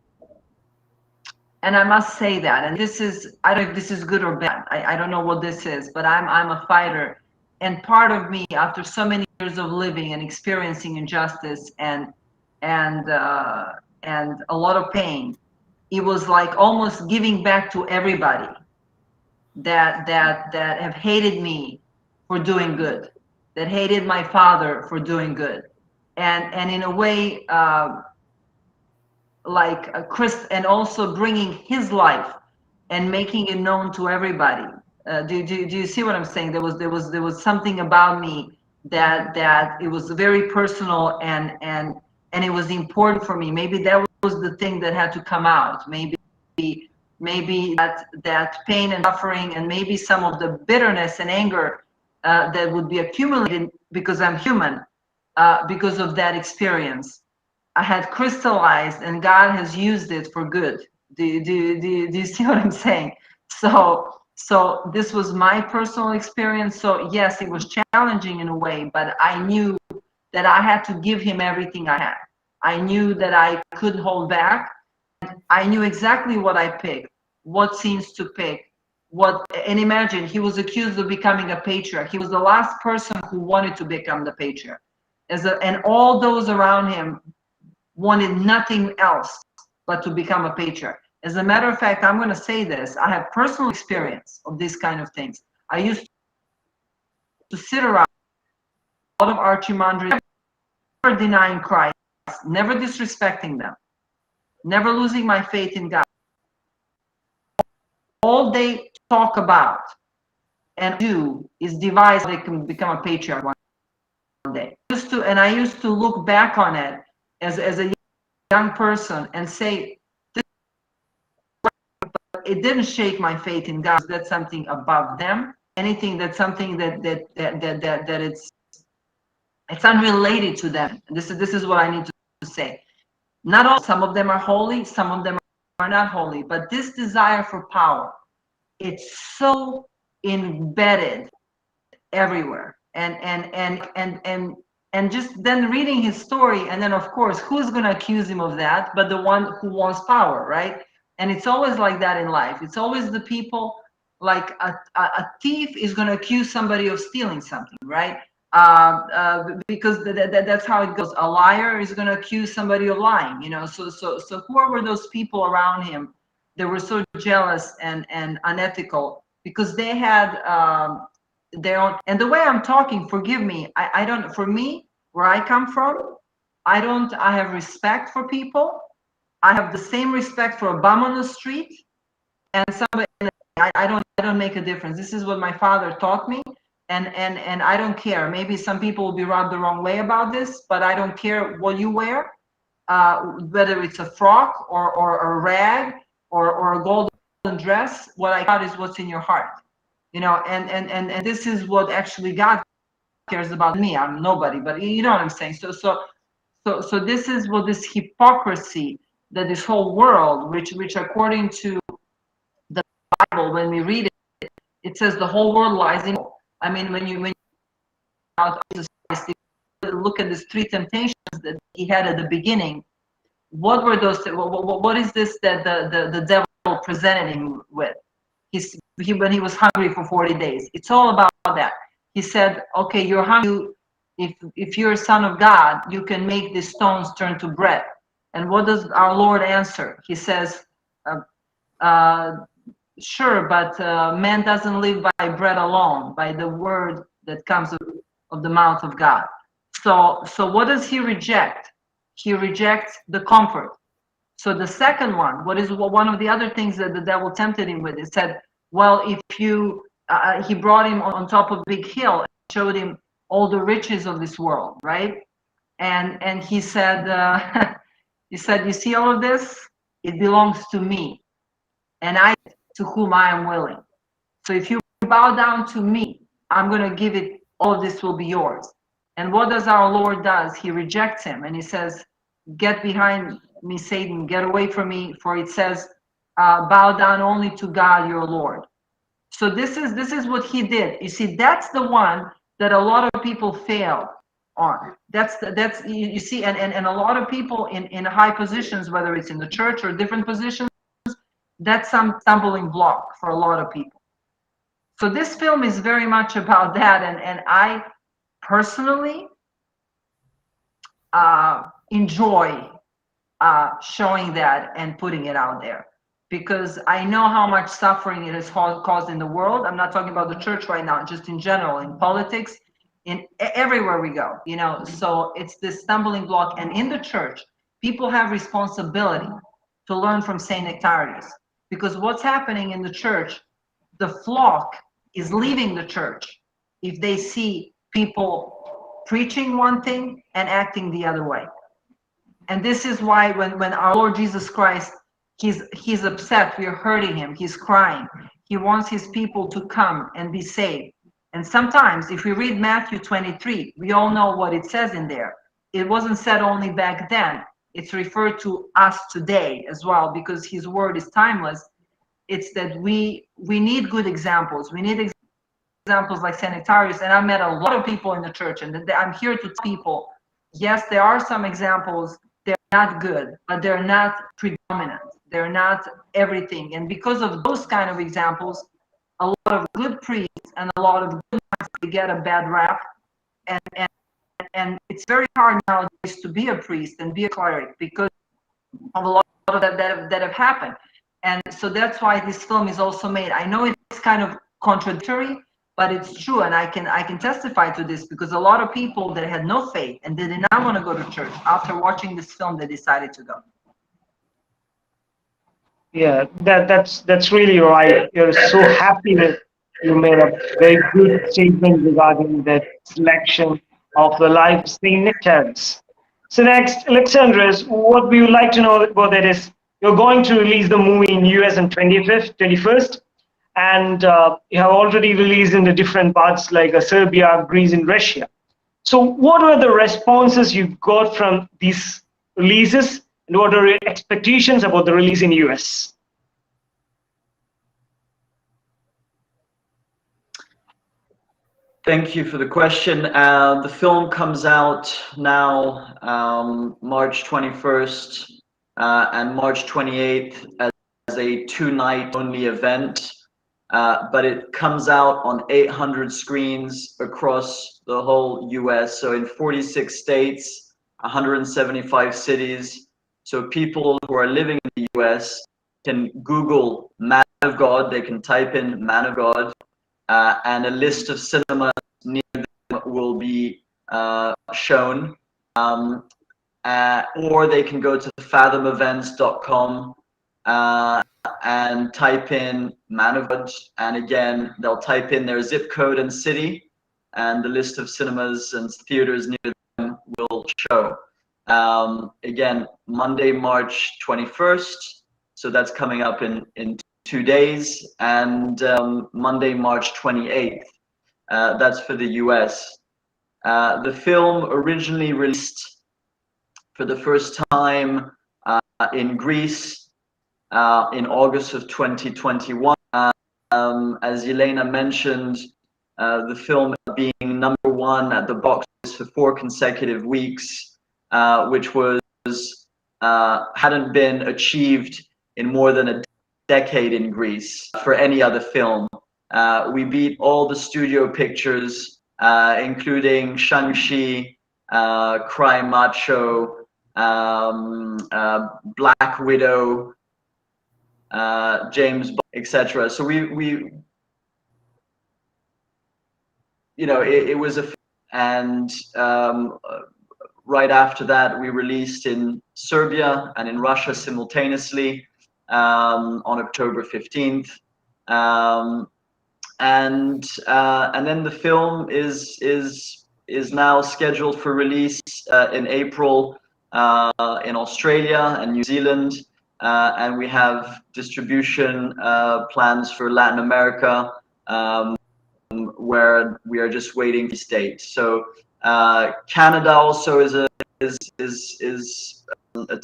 and I must say that, and this is, I don't know if this is good or bad. I don't know what this is, but I'm a fighter. And part of me, after so many years of living and experiencing injustice and a lot of pain, it was like almost giving back to everybody that have hated me for doing good, that hated my father for doing good, and in a way, like a Christ, and also bringing his life and making it known to everybody. Do you see what I'm saying? There was something about me that it was very personal, and it was important for me. Maybe that was the thing that had to come out. Maybe that pain and suffering, and maybe some of the bitterness and anger that would be accumulated because I'm human, because of that experience, I had crystallized, and God has used it for good. Do you see what I'm saying? So this was my personal experience. So yes, it was challenging in a way, but I knew that I had to give him everything I had. I knew that I couldn't hold back. I knew exactly what I picked, what scenes to pick, and imagine, he was accused of becoming a patriarch. He was the last person who wanted to become the patriarch. And all those around him wanted nothing else but to become a patriarch. As a matter of fact, I'm going to say this, I have personal experience of these kind of things. I used to sit around a lot of archimandries, never denying Christ, never disrespecting them, never losing my faith in God. All they talk about and do is devise how they can become a patriarch one day. I used to look back on it as a young person and say, it didn't shake my faith in God. That's something above them. Anything that's something that it's unrelated to them. This is what I need to say. Not all, some of them are holy, some of them are not holy, but this desire for power, it's so embedded everywhere. And just then reading his story, and then of course, who's going to accuse him of that but the one who wants power, right? And it's always like that in life. It's always the people, like a thief is going to accuse somebody of stealing something, right? Because that's how it goes. A liar is going to accuse somebody of lying, you know. So who were those people around him that were so jealous and unethical because they had their own? And the way I'm talking, forgive me, I don't. For me, where I come from, I have respect for people. I have the same respect for a bum on the street and somebody. I don't make a difference. This is what my father taught me, and I don't care. Maybe some people will be rubbed the wrong way about this, but I don't care what you wear, whether it's a frock or a rag or a golden dress. What I got is what's in your heart, you know. And this is what actually God cares about. Me, I'm nobody, but you know what I'm saying. So this is what this hypocrisy that this whole world, which according to the Bible, when we read it, it says the whole world lies in. I mean, when you look at these three temptations that he had at the beginning, what were those? What is this that the devil presented him with? When he was hungry for 40 days. It's all about that. He said, okay, you're hungry. If you're a son of God, you can make these stones turn to bread. And what does our Lord answer? He says, sure, but man doesn't live by bread alone, by the word that comes of the mouth of God. So what does he reject? He rejects the comfort. So the second one, what is one of the other things that the devil tempted him with? It said, well, if you, he brought him on top of a big hill and showed him all the riches of this world, right? And he said, you see all of this? It belongs to me, and I to whom I am willing. So if you bow down to me, I'm going to give it. All of this will be yours. And what does our Lord does? He rejects him, and he says, "Get behind me, Satan! Get away from me!" For it says, "Bow down only to God, your Lord." So this is what he did. You see, that's the one that a lot of people fail on. You see, and a lot of people in high positions, whether it's in the church or different positions, that's some stumbling block for a lot of people. So this film is very much about that, and I personally enjoy showing that and putting it out there, because I know how much suffering it has caused in the world. I'm not talking about the church right now, just in general, in politics, in everywhere we go, you know. So it's this stumbling block, and in the church, people have responsibility to learn from Saint Nektarios, because what's happening in the church, the flock is leaving the church if they see people preaching one thing and acting the other way. And this is why when our Lord Jesus Christ, he's upset, we're hurting him, he's crying. He wants his people to come and be saved. And sometimes if we read Matthew 23, we all know what it says in there. It wasn't said only back then. It's referred to us today as well, because his word is timeless. It's that we need good examples. We need examples like Saint Nektarios. And I met a lot of people in the church, and I'm here to tell people, yes, there are some examples. They're not good, but they're not predominant. They're not everything. And because of those kind of examples, a lot of good priests and a lot of good ones get a bad rap. And it's very hard nowadays to be a priest and be a cleric because of a lot of that have happened. And so that's why this film is also made. I know it's kind of contradictory, but it's true, and I can testify to this, because a lot of people that had no faith and they did not want to go to church, after watching this film, they decided to go.
Yeah, that's really right. You're so happy that you made a very good statement regarding that selection of the life of Saint Nektarios. So next, Alexandros, what we would like to know about that is, you're going to release the movie in US on 21st, and you have already released in the different parts like Serbia, Greece, and Russia. So what were the responses you got from these releases, and what are your expectations about the release in US?
Thank you for the question. The film comes out now March 21st and March 28th as a 2-night only event, but it comes out on 800 screens across the whole US, so in 46 states, 175 cities. So people who are living in the US can Google Man of God, they can type in Man of God, and a list of cinemas near them will be shown. Or they can go to fathomevents.com and type in Man of God, and again they'll type in their zip code and city, and the list of cinemas and theaters near them will show. Again, Monday, March 21st, so that's coming up in 2 days, and Monday, March 28th. That's for the US. The film originally released for the first time in Greece in August of 2021. As Yelena mentioned, the film being #1 at the box office for 4 consecutive weeks, which was hadn't been achieved in more than a decade in Greece for any other film. We beat all the studio pictures, including Shang-Chi, Cry Macho, Black Widow, James Bond, etc. So we it was a, and right after that we released in Serbia and in Russia simultaneously on October 15th, and then the film is now scheduled for release in April in Australia and New Zealand, and we have distribution plans for Latin America, where we are just waiting for states. So Canada also is a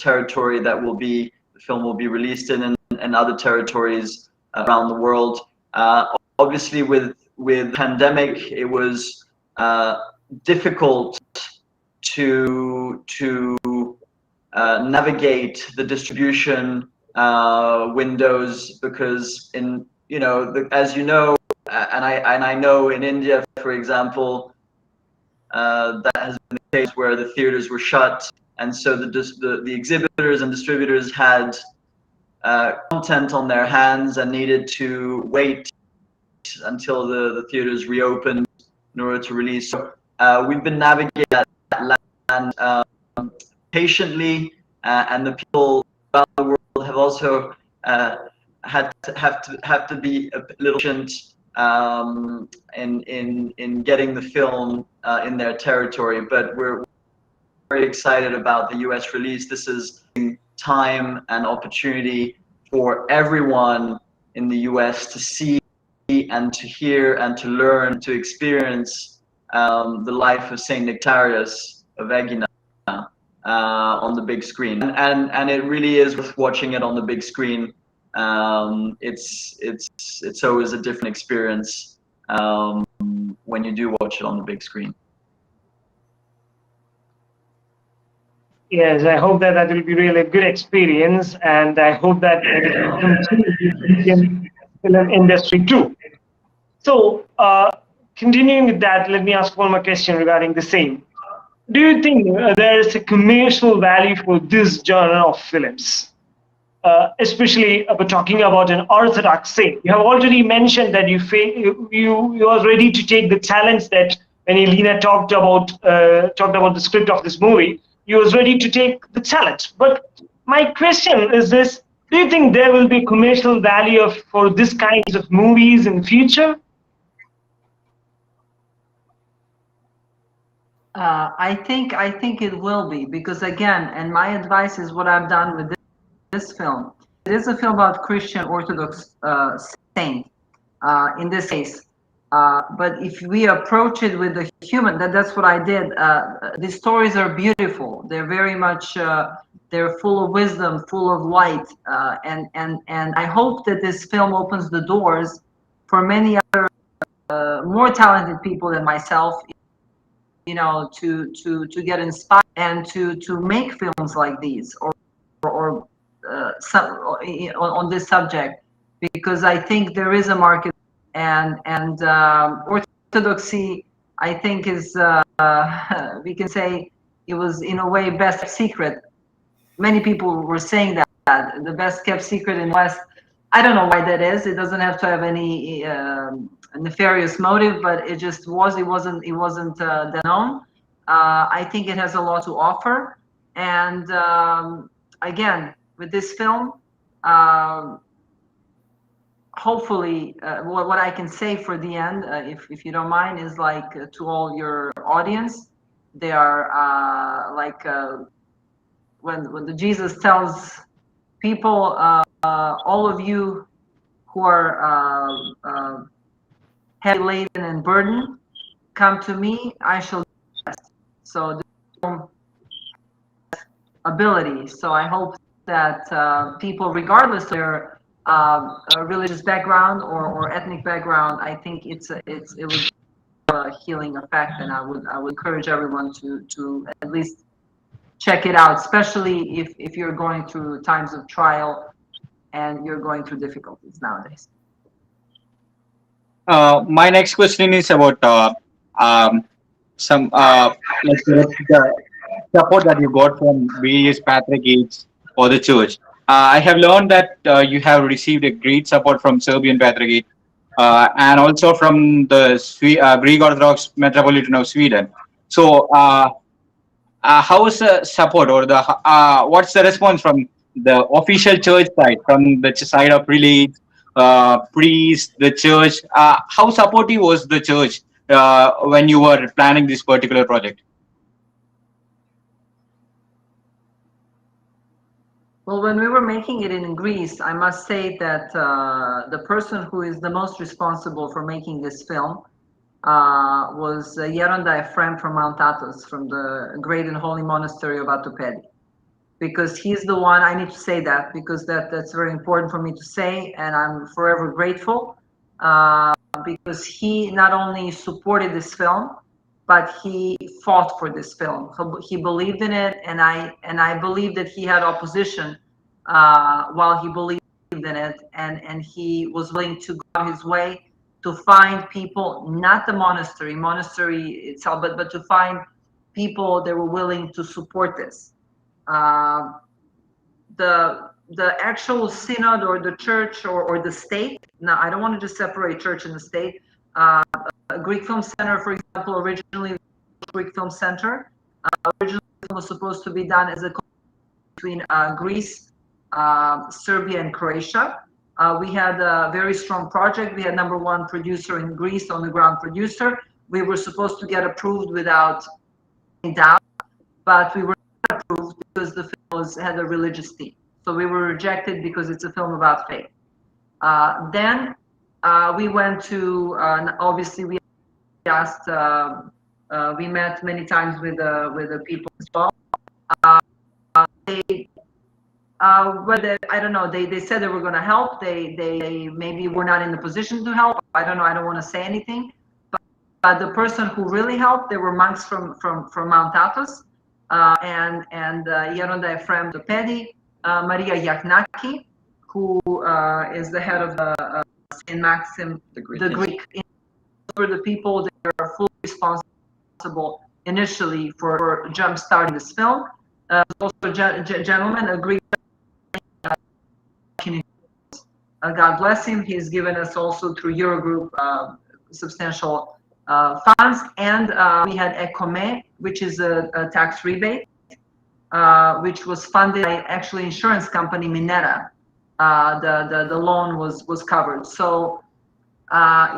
territory that the film will be released in, and other territories around the world. Obviously, with pandemic, it was difficult to navigate the distribution windows, because as you know, and I know in India, for example, that has been the case where the theaters were shut, and so the exhibitors and distributors had content on their hands and needed to wait until the theaters reopened in order to release. So we've been navigating that land patiently, and the people around the world have also have to be a little patient in getting the film in their territory. But we're very excited about the US release. This is time and opportunity for everyone in the US to see and to hear and to learn, to experience the life of Saint Nektarios of Aegina on the big screen, and it really is worth watching it on the big screen. It's always a different experience when you do watch it on the big screen.
Yes, I hope that will be really a good experience, and I hope that it will continue in the Indian film industry too. So, continuing with that, let me ask one more question regarding the same. Do you think there is a commercial value for this genre of films? Especially about talking about an Orthodox saint. You have already mentioned that you are ready to take the challenge that when Yelena talked about the script of this movie, you was ready to take the challenge. But my question is this: do you think there will be commercial value for this kinds of movies in the future?
I think it will be, because again, and my advice is what I've done with this film. It is a film about Christian Orthodox saint in this case. But if we approach it with the human, that's what I did. These stories are beautiful. They're very much, they're full of wisdom, full of light. And I hope that this film opens the doors for many other more talented people than myself, to get inspired and to make films like these, or on this subject, because I think there is a market, and Orthodoxy, I think, is we can say it was in a way best secret. Many people were saying that the best kept secret in the West. I don't know why that is. It doesn't have to have any nefarious motive, but it just was. It wasn't known. I think it has a lot to offer, and again, with this film, hopefully, what I can say for the end, if you don't mind, is like to all your audience, they are when the Jesus tells people, all of you who are heavy laden and burdened, come to me, I shall do the rest. So the ability. So I hope that people, regardless of their religious background or ethnic background, I think it would have a healing effect, and I would encourage everyone to at least check it out, especially if you're going through times of trial and you're going through difficulties nowadays.
My next question is about some like the support that you got from various patriarchates or the church. I have learned that you have received a great support from Serbian Patriarchate and also from the Greek Orthodox Metropolitan of Sweden. So, how is the support or the what's the response from the official church side, from the side of prelates, priests, the church? How supportive was the church when you were planning this particular project?
Well, when we were making it in Greece, I must say that the person who is the most responsible for making this film was Yelena from Mount Athos, from the great and holy monastery of Atopedi. Because he's the one, I need to say that, because that's very important for me to say, and I'm forever grateful, because he not only supported this film, but he fought for this film. He believed in it, and I believe that he had opposition while he believed in it, and he was willing to go his way to find people, not the monastery itself, but to find people that were willing to support this. The actual synod or the church or the state. Now, I don't want to just separate church and the state. Greek Film Center, for example, originally Greek Film Center. Originally, it was supposed to be done as a between Greece, Serbia, and Croatia. We had a very strong project. We had #1 producer in Greece, on the ground producer. We were supposed to get approved without any doubt, but we were not approved because the film had a religious theme. So we were rejected because it's a film about faith. Then we went to, obviously we asked, we met many times with the people as well. I don't know, they said they were going to help. They maybe were not in the position to help. I don't know, I don't want to say anything. But the person who really helped, they were monks from Mount Athos, and Yelena from Topedi, Maria Yaknaki, who is the head of the Saint Maxim, the Greek. For the people that are fully responsible initially for jump starting this film. Also a gentleman, a Greek. God bless him. He's given us also through Eurogroup substantial funds, and we had Ecome, which is a tax rebate, which was funded by actually insurance company Minera. The loan was covered. So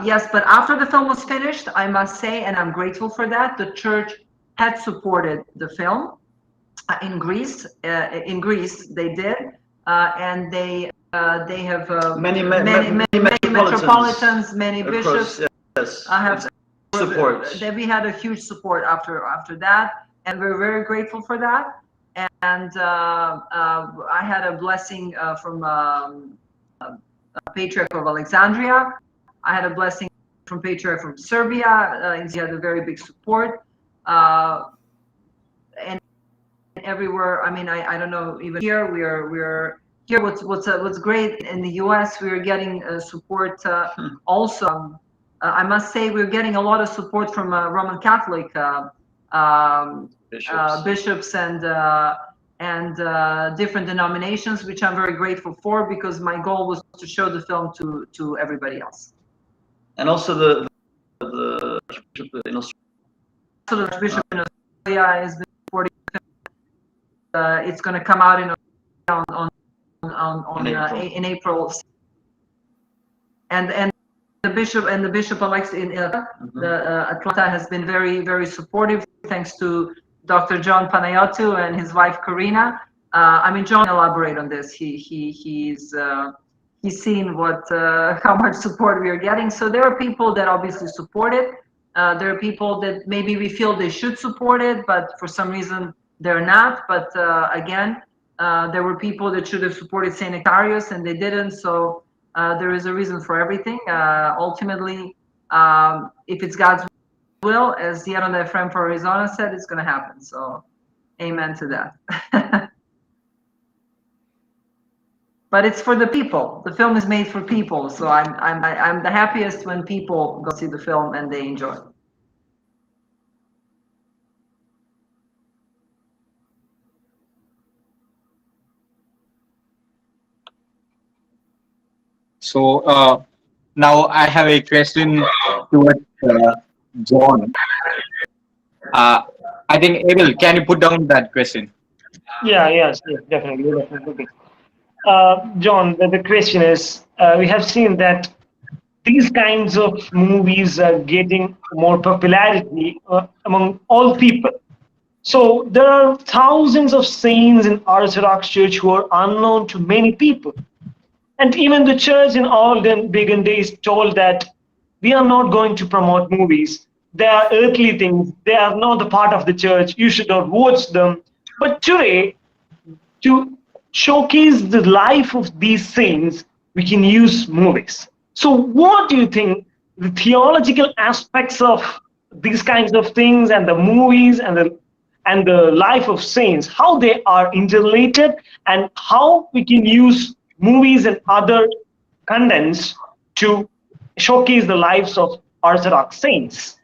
yes, but after the film was finished, I must say, and I'm grateful for that, the church had supported the film in Greece. In Greece, they did, and they have many metropolitans, many bishops.
Yes,
have
support.
We had a huge support after that, and we're very grateful for that. And I had a blessing from Patriarch of Alexandria. I had a blessing from Patriarch from Serbia. He had a very big support. And everywhere, I mean, I don't know, even here, we're here. What's great in the US, we're getting support also. I must say we're getting a lot of support from Roman Catholic bishops and different denominations, which I'm very grateful for, because my goal was to show the film to everybody else.
And also the bishop in Australia.
So the bishop in Australia is supporting. It's going to come out in April. And the bishop elect in Atlanta has been very, very supportive, thanks to Dr. John Panayotou and his wife Karina. I mean, John elaborate on this. He he's seen what how much support we are getting. So there are people that obviously support it. There are people that maybe we feel they should support it, but for some reason they're not. But again, there were people that should have supported Saint Nektarios and they didn't. So there is a reason for everything. Ultimately, if it's God's will, as Yelena friend for Arizona said, it's going to happen. So amen to that. But it's for the people. The film is made for people. So I'm the happiest when people go see the film and they enjoy it.
So now I have a question towards John. I think Abel, can you put down that question?
Yeah, yes, definitely. Okay. John, the question is, we have seen that these kinds of movies are getting more popularity among all people. So there are thousands of saints in Orthodox Church who are unknown to many people. And even the church in olden beginning days told that we are not going to promote movies. They are earthly things. They are not the part of the church. You should not watch them. But today, to showcase the life of these saints, we can use movies. So what do you think the theological aspects of these kinds of things and the movies and the life of saints, how they are interrelated and how we can use movies and other contents to showcase the lives of Orthodox saints?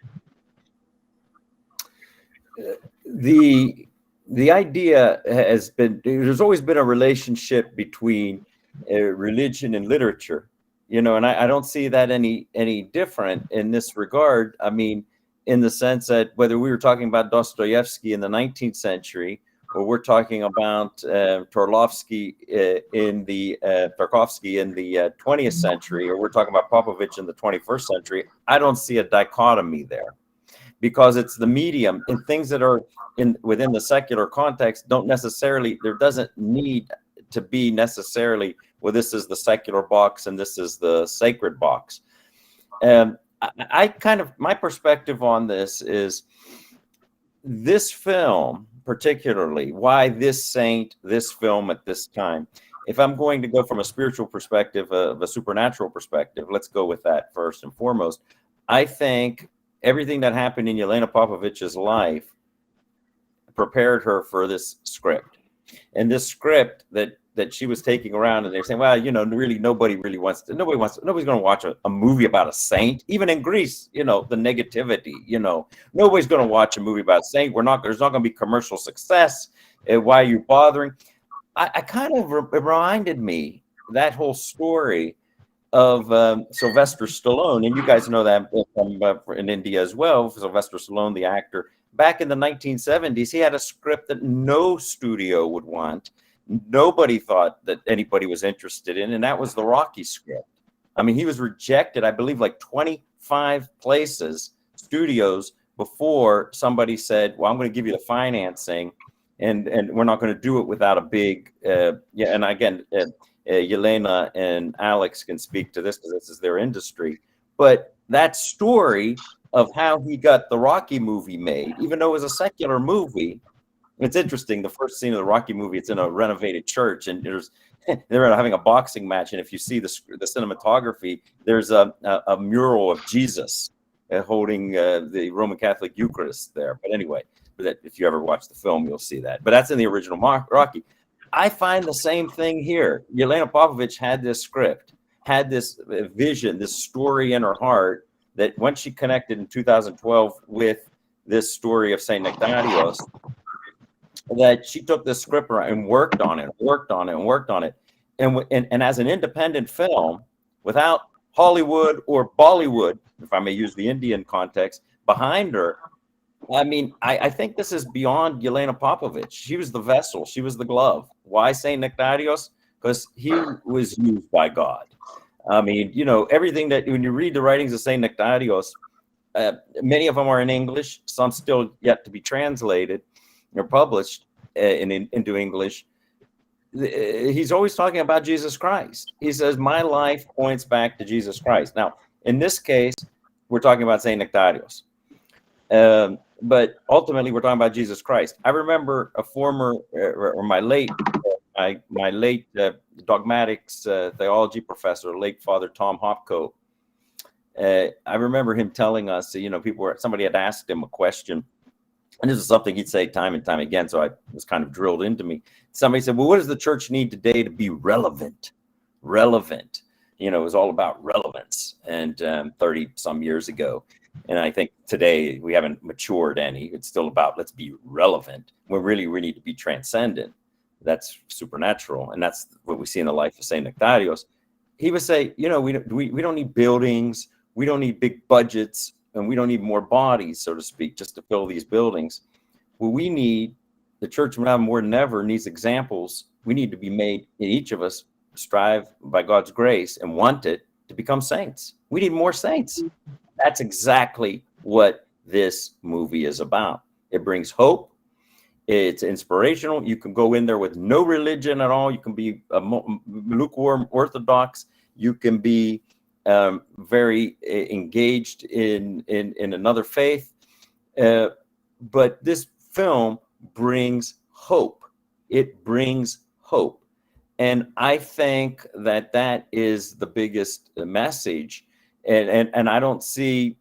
The idea has been, there's always been a relationship between religion and literature, you know, and I don't see that any different in this regard. I mean, in the sense that whether we were talking about Dostoevsky in the 19th century, or we're talking about Tarkovsky in the 20th century, or we're talking about Popovic in the 21st century, I don't see a dichotomy there, because it's the medium, and things that are within the secular context don't necessarily, there doesn't need to be necessarily, well, this is the secular box and this is the sacred box. I kind of, my perspective on this is this film, particularly, why this saint, this film at this time. If I'm going to go from a spiritual perspective, a supernatural perspective, let's go with that first and foremost. I think everything that happened in Yelena Popovic's life prepared her for this script. And this script that she was taking around, and they're saying, well, you know, really nobody's going to watch a movie about a saint. Even in Greece, you know, the negativity, you know, nobody's going to watch a movie about a saint. There's not going to be commercial success. Why are you bothering? I kind of reminded me, that whole story of Sylvester Stallone, and you guys know that from in India as well. Sylvester Stallone, the actor, back in the 1970s, he had a script that no studio would want. Nobody thought that anybody was interested in, and that was the Rocky script. I mean, he was rejected, I believe, like 25 places, studios, before somebody said, well, I'm going to give you the financing, and we're not going to do it without a big, and again, Yelena and Alex can speak to this because this is their industry. But that story of how he got the Rocky movie made, even though it was a secular movie, it's interesting. The first scene of the Rocky movie, it's in a renovated church, and they're having a boxing match. And if you see the cinematography, there's a mural of Jesus holding the Roman Catholic Eucharist there. But anyway, if you ever watch the film, you'll see that. But that's in the original Rocky. I find the same thing here. Yelena Popovic had this script, had this vision, this story in her heart, that once she connected in 2012 with this story of Saint Nektarios, that she took this script and worked on it. And as an independent film, without Hollywood or Bollywood, if I may use the Indian context, behind her, I mean, I think this is beyond Yelena Popovic. She was the vessel. She was the glove. Why Saint Nektarios? Because he was used by God. I mean, you know, everything that, when you read the writings of Saint Nektarios, many of them are in English, some still yet to be translated or published into English. he's always talking about Jesus Christ. He says, my life points back to Jesus Christ. Now, in this case, we're talking about Saint Nektarios. But ultimately, we're talking about Jesus Christ. I remember a former, or my late dogmatics theology professor, late Father Tom Hopko. I remember him telling us, somebody had asked him a question, and this is something he'd say time and time again, so it was kind of drilled into me. Somebody said, well, what does the church need today to be relevant? Relevant. It was all about relevance, and 30 some years ago. And I think today we haven't matured any. It's still about, let's be relevant. When really we need to be transcendent. That's supernatural. And that's what we see in the life of Saint Nektarios. He would say, we don't need buildings. We don't need big budgets, and we don't need more bodies, so to speak, just to fill these buildings. What we need, the church now more than ever needs examples. We need to be made, each of us strive by God's grace and want it to become saints. We need more saints. That's exactly what this movie is about. It brings hope. It's inspirational. You can go in there with no religion at all. You can be a lukewarm Orthodox. You can be very engaged in another faith. But this film brings hope. It brings hope. And I think that is the biggest message. And I don't see,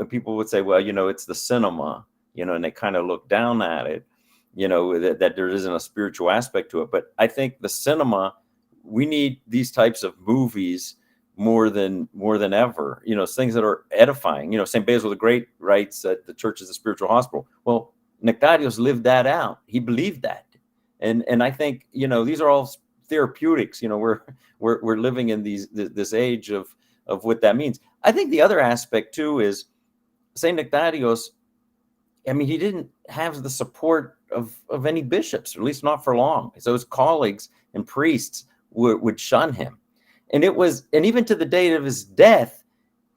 people would say, well, it's the cinema, and they kind of look down at it, that there isn't a spiritual aspect to it. But I think the cinema, we need these types of movies more than ever, things that are edifying. St. Basil the Great writes that the church is a spiritual hospital. Well, Nektarios lived that out. He believed that. And I think, these are all therapeutics. We're living in this age of what that means. I think the other aspect too is Saint Nektarios. I mean, he didn't have the support of any bishops, or at least not for long. So his colleagues and priests would shun him, and even to the date of his death,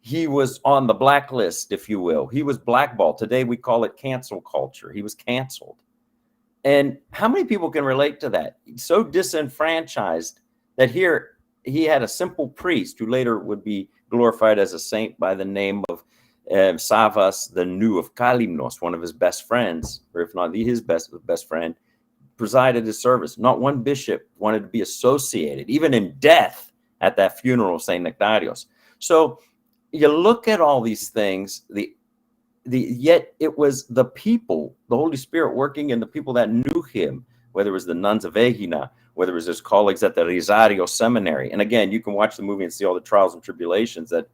he was on the blacklist, if you will. He was blackballed. Today we call it cancel culture. He was canceled. And how many people can relate to that? So disenfranchised that here he had a simple priest who later would be glorified as a saint by the name of Savas the New of Kalimnos, one of his best friends, or if not his best friend, presided his service. Not one bishop wanted to be associated, even in death, at that funeral of Saint Nektarios. So you look at all these things, yet it was the people, the Holy Spirit working in the people that knew him, whether it was the nuns of Aegina, whether it was his colleagues at the Rosario Seminary. And again, you can watch the movie and see all the trials and tribulations that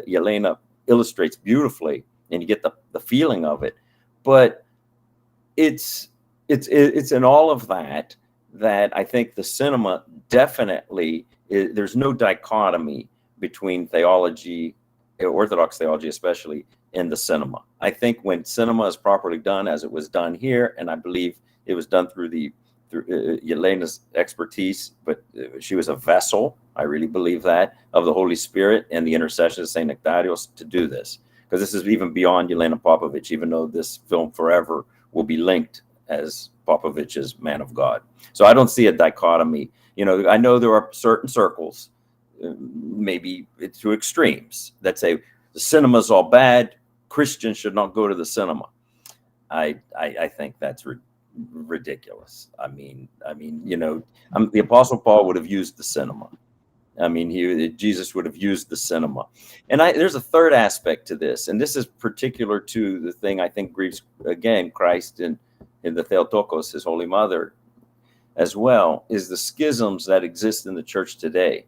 Yelena illustrates beautifully, and you get the feeling of it. But it's in all of that I think the cinema definitely there's no dichotomy between theology, Orthodox theology especially, in the cinema. I think when cinema is properly done, as it was done here, and I believe it was done through Yelena's expertise, but she was a vessel, I really believe that, of the Holy Spirit and the intercession of Saint Nektarios to do this. Because this is even beyond Yelena Popovic, even though this film forever will be linked as Popovic's man of God. So I don't see a dichotomy. I know there are certain circles, maybe to extremes, that say the cinema's all bad, Christians should not go to the cinema. I think that's ridiculous. I mean, the Apostle Paul would have used the cinema. I mean, Jesus would have used the cinema. And there's a third aspect to this, and this is particular to the thing I think grieves, again, Christ in the Theotokos, his Holy Mother, as well, is the schisms that exist in the church today.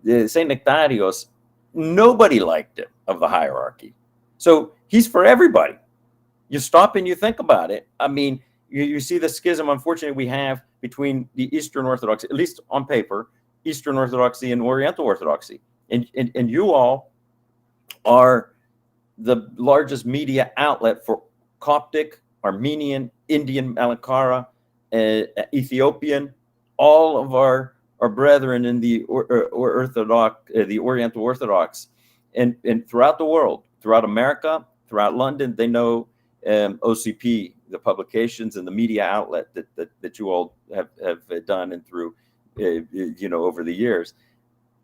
Saint Nektarios, nobody liked him of the hierarchy. So he's for everybody. You stop and you think about it. I mean, you see the schism, unfortunately, we have between the Eastern Orthodoxy, at least on paper, Eastern Orthodoxy and Oriental Orthodoxy. And you all are the largest media outlet for Coptic, Armenian, Indian, Malankara, Ethiopian, all of our brethren in the Orthodox, the Oriental Orthodox, and throughout the world, throughout America, throughout London, they know OCP the publications and the media outlet that you all have done and through, over the years.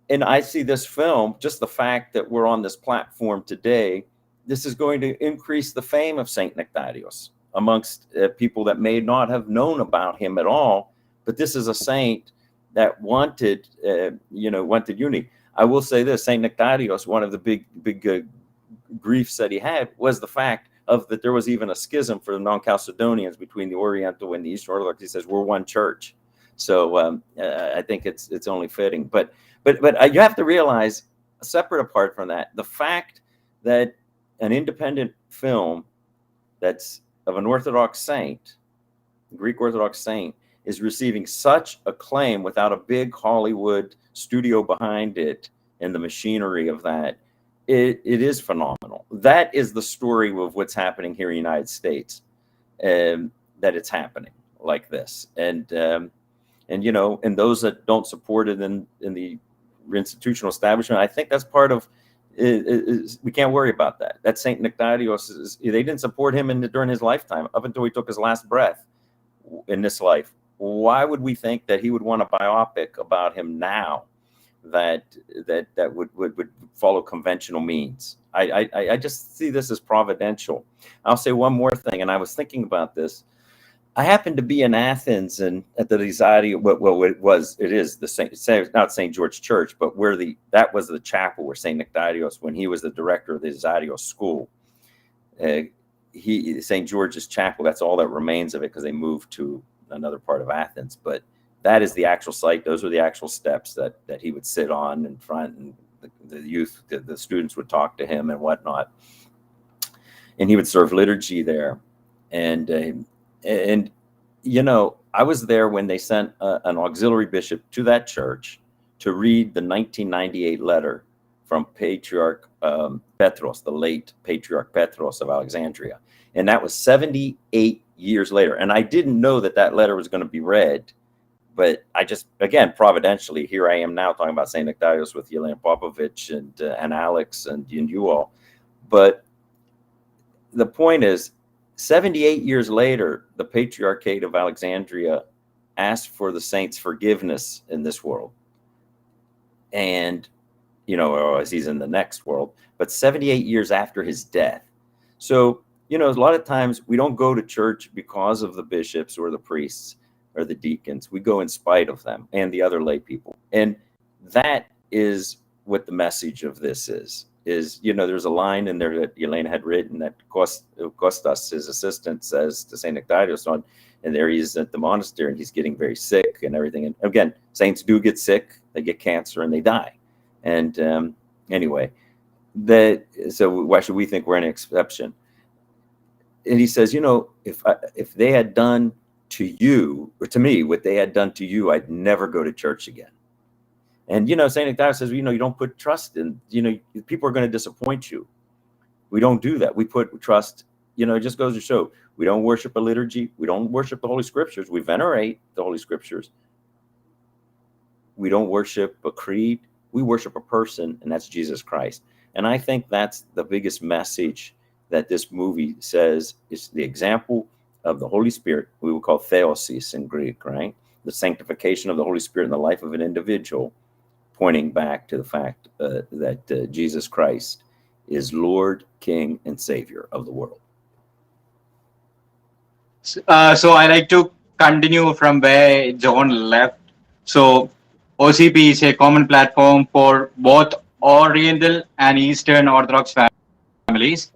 And I see this film, just the fact that we're on this platform today, this is going to increase the fame of Saint Nektarios amongst people that may not have known about him at all. But this is a saint that wanted unity. I will say this: Saint Nektarios, one of the big griefs that he had was the fact of that there was even a schism for the non-Chalcedonians between the Oriental and the Eastern Orthodox. He says we're one church. So I think it's only fitting. But you have to realize, separate apart from that, the fact that an independent film that's of an Orthodox saint, Greek Orthodox saint, is receiving such acclaim without a big Hollywood studio behind it and the machinery of that, it is phenomenal. That is the story of what's happening here in the United States, that it's happening like this. And those that don't support it in the institutional establishment, I think that's part of we can't worry about that. That Saint Nektarios, they didn't support him during his lifetime up until he took his last breath in this life. Why would we think that he would want a biopic about him now that would follow conventional means? I just see this as providential. I'll say one more thing, and I was thinking about this. I happened to be in Athens and at the Exiled, it is the Saint, not St. George Church, but that was the chapel where Saint Nektarios, when he was the director of the Exiled school, St. George's Chapel, that's all that remains of it because they moved to another part of Athens. But that is the actual site. Those were the actual steps that he would sit on in front, and the youth, the students would talk to him and whatnot. And he would serve liturgy there. And I was there when they sent an auxiliary bishop to that church to read the 1998 letter from Patriarch Petros, the late Patriarch Petros of Alexandria. And that was 78 years later. And I didn't know that letter was going to be read, but I just, again, providentially, here I am now talking about St. Nektarios with Yelena Popovic and Alex and you all. But the point is, 78 years later, the Patriarchate of Alexandria asked for the saint's forgiveness in this world. And, as he's in the next world, but 78 years after his death. So, a lot of times we don't go to church because of the bishops or the priests or the deacons. We go in spite of them and the other lay people. And that is what the message of this is, there's a line in there that Yelena had written that Kostas, his assistant, says to St. Nektarios and there he is at the monastery and he's getting very sick and everything. And again, saints do get sick, they get cancer and they die. And anyway, so why should we think we're an exception? And he says, if they had done to you or to me what they had done to you, I'd never go to church again. And, St. Nektarios says, you don't put trust in, people are going to disappoint you. We don't do that. We put trust, it just goes to show we don't worship a liturgy. We don't worship the Holy Scriptures. We venerate the Holy Scriptures. We don't worship a creed. We worship a person, and that's Jesus Christ. And I think that's the biggest message that this movie says is the example of the Holy Spirit. We would call theosis in Greek, right? The sanctification of the Holy Spirit in the life of an individual, pointing back to the fact that Jesus Christ is Lord, King, and Savior of the world.
So I like to continue from where John left. So OCP is a common platform for both Oriental and Eastern Orthodox families.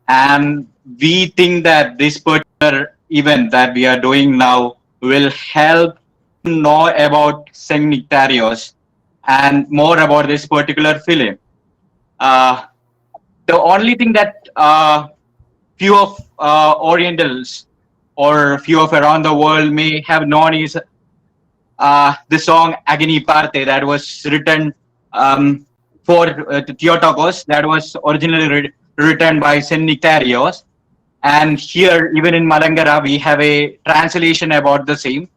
And we think that this particular event that we are doing now will help know about Saint Nektarios and more about this particular film. The only thing that few of Orientals or few of around the world may have known is the song Agini Parte that was written for Theotokos, that was originally written by Saint Nektarios. And here, even in Malangara, we have a translation about the same.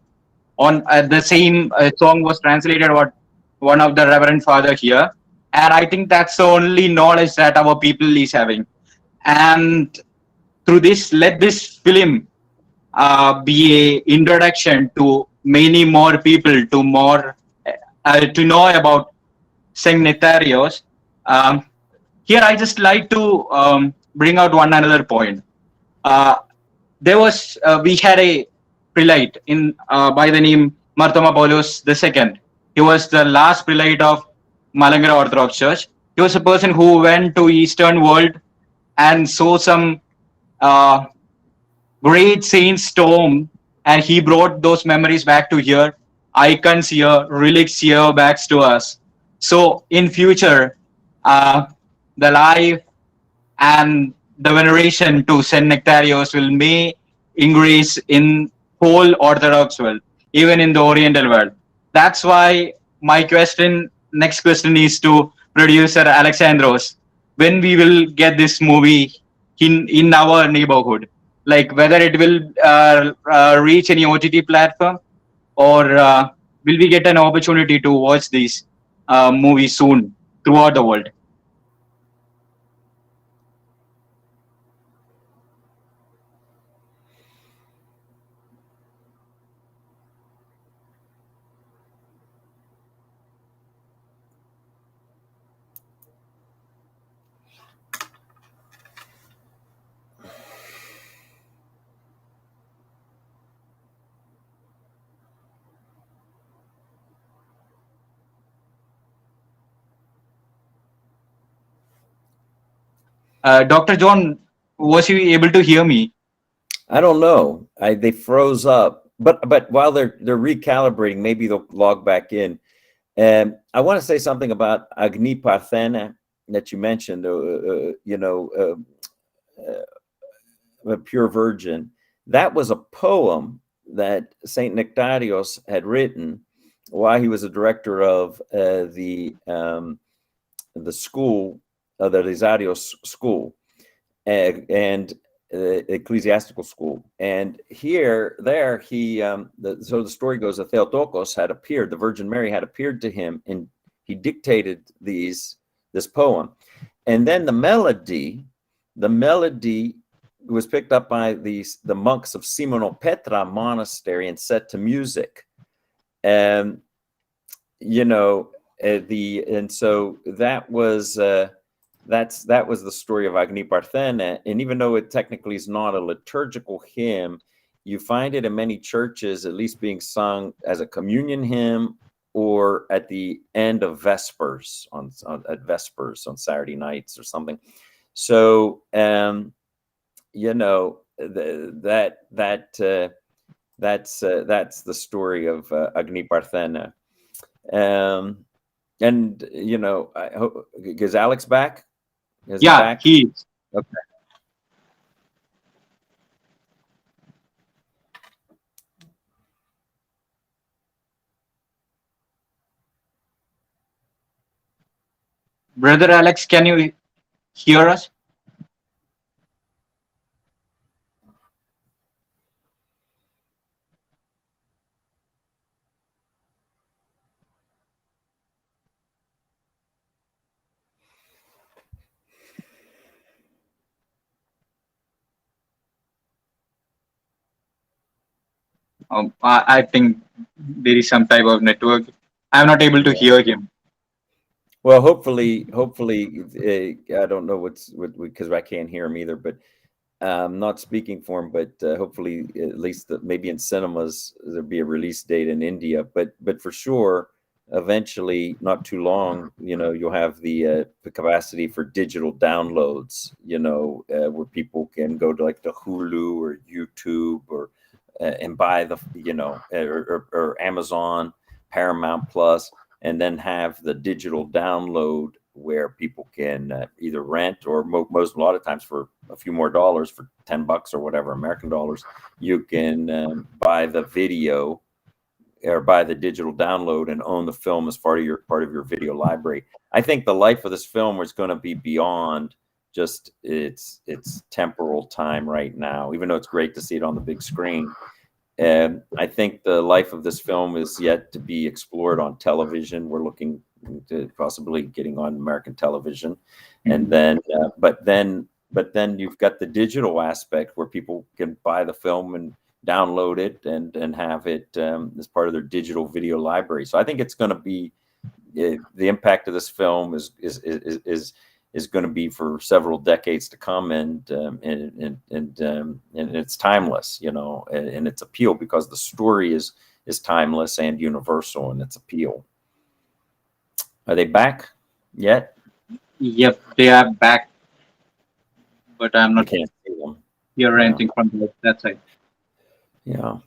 On the same song was translated about one of the Reverend Father here. And I think that's the only knowledge that our people is having. And through this, let this film be a introduction to many more people to know about Saint Nektarios. Here, I just like to bring out one another point. We had a prelate by the name Martoma Paulos II. He was the last prelate of Malankara Orthodox Church. He was a person who went to Eastern world and saw some great saints tomb, and he brought those memories back to here, icons here, relics here back to us. So in future, the life and the veneration to Saint Nektarios will may increase in whole Orthodox world, even in the Oriental world. That's why my next question is to producer Alexandros. When we will get this movie in our neighborhood, like whether it will reach any OTT platform, or will we get an opportunity to watch these movies soon throughout the world? Dr. John, was you able to hear me?
I don't know. They froze up, but while they're recalibrating, maybe they'll log back in. I want to say something about Agni Parthena that you mentioned. A pure virgin. That was a poem that Saint Nektarios had written while he was a director of the school, the Exiled school, and ecclesiastical school. And there he, so the story goes that Theotokos had appeared, the Virgin Mary had appeared to him, and he dictated this poem. And then the melody was picked up by the monks of Simonopetra Monastery and set to music. And so that was the story of Agni Parthena. And even though it technically is not a liturgical hymn, you find it in many churches at least being sung as a communion hymn or at the end of Vespers at Vespers on Saturday nights or something. So that's the story of Agni Parthena. And I hope, is Alex back? Is he back?
He is.
Okay.
Brother Alex, can you hear us? I think there is some type of network. I'm not able to hear him.
Well, hopefully, I don't know because I can't hear him either, but I'm not speaking for him, but hopefully at least maybe in cinemas, there'll be a release date in India, but for sure, eventually, not too long, you'll have the capacity for digital downloads, where people can go to like the Hulu or YouTube or and buy the, or Amazon, Paramount Plus, and then have the digital download where people can either rent or a lot of times for a few more dollars, for $10 or whatever, American dollars, you can buy the video or buy the digital download and own the film as part of your video library. I think the life of this film is going to be beyond just its temporal time right now, even though it's great to see it on the big screen. I think the life of this film is yet to be explored on television. We're looking to possibly getting on American television, and then, but then but then you've got the digital aspect where people can buy the film and download it and have it as part of their digital video library. So I think it's going to be the impact of this film is going to be for several decades to come, and it's timeless, you know, and its appeal, because the story is timeless and universal in its appeal. Are they back yet?
Yep, they are back, but I'm not
can't see them.
hear anything from that side.
Yeah.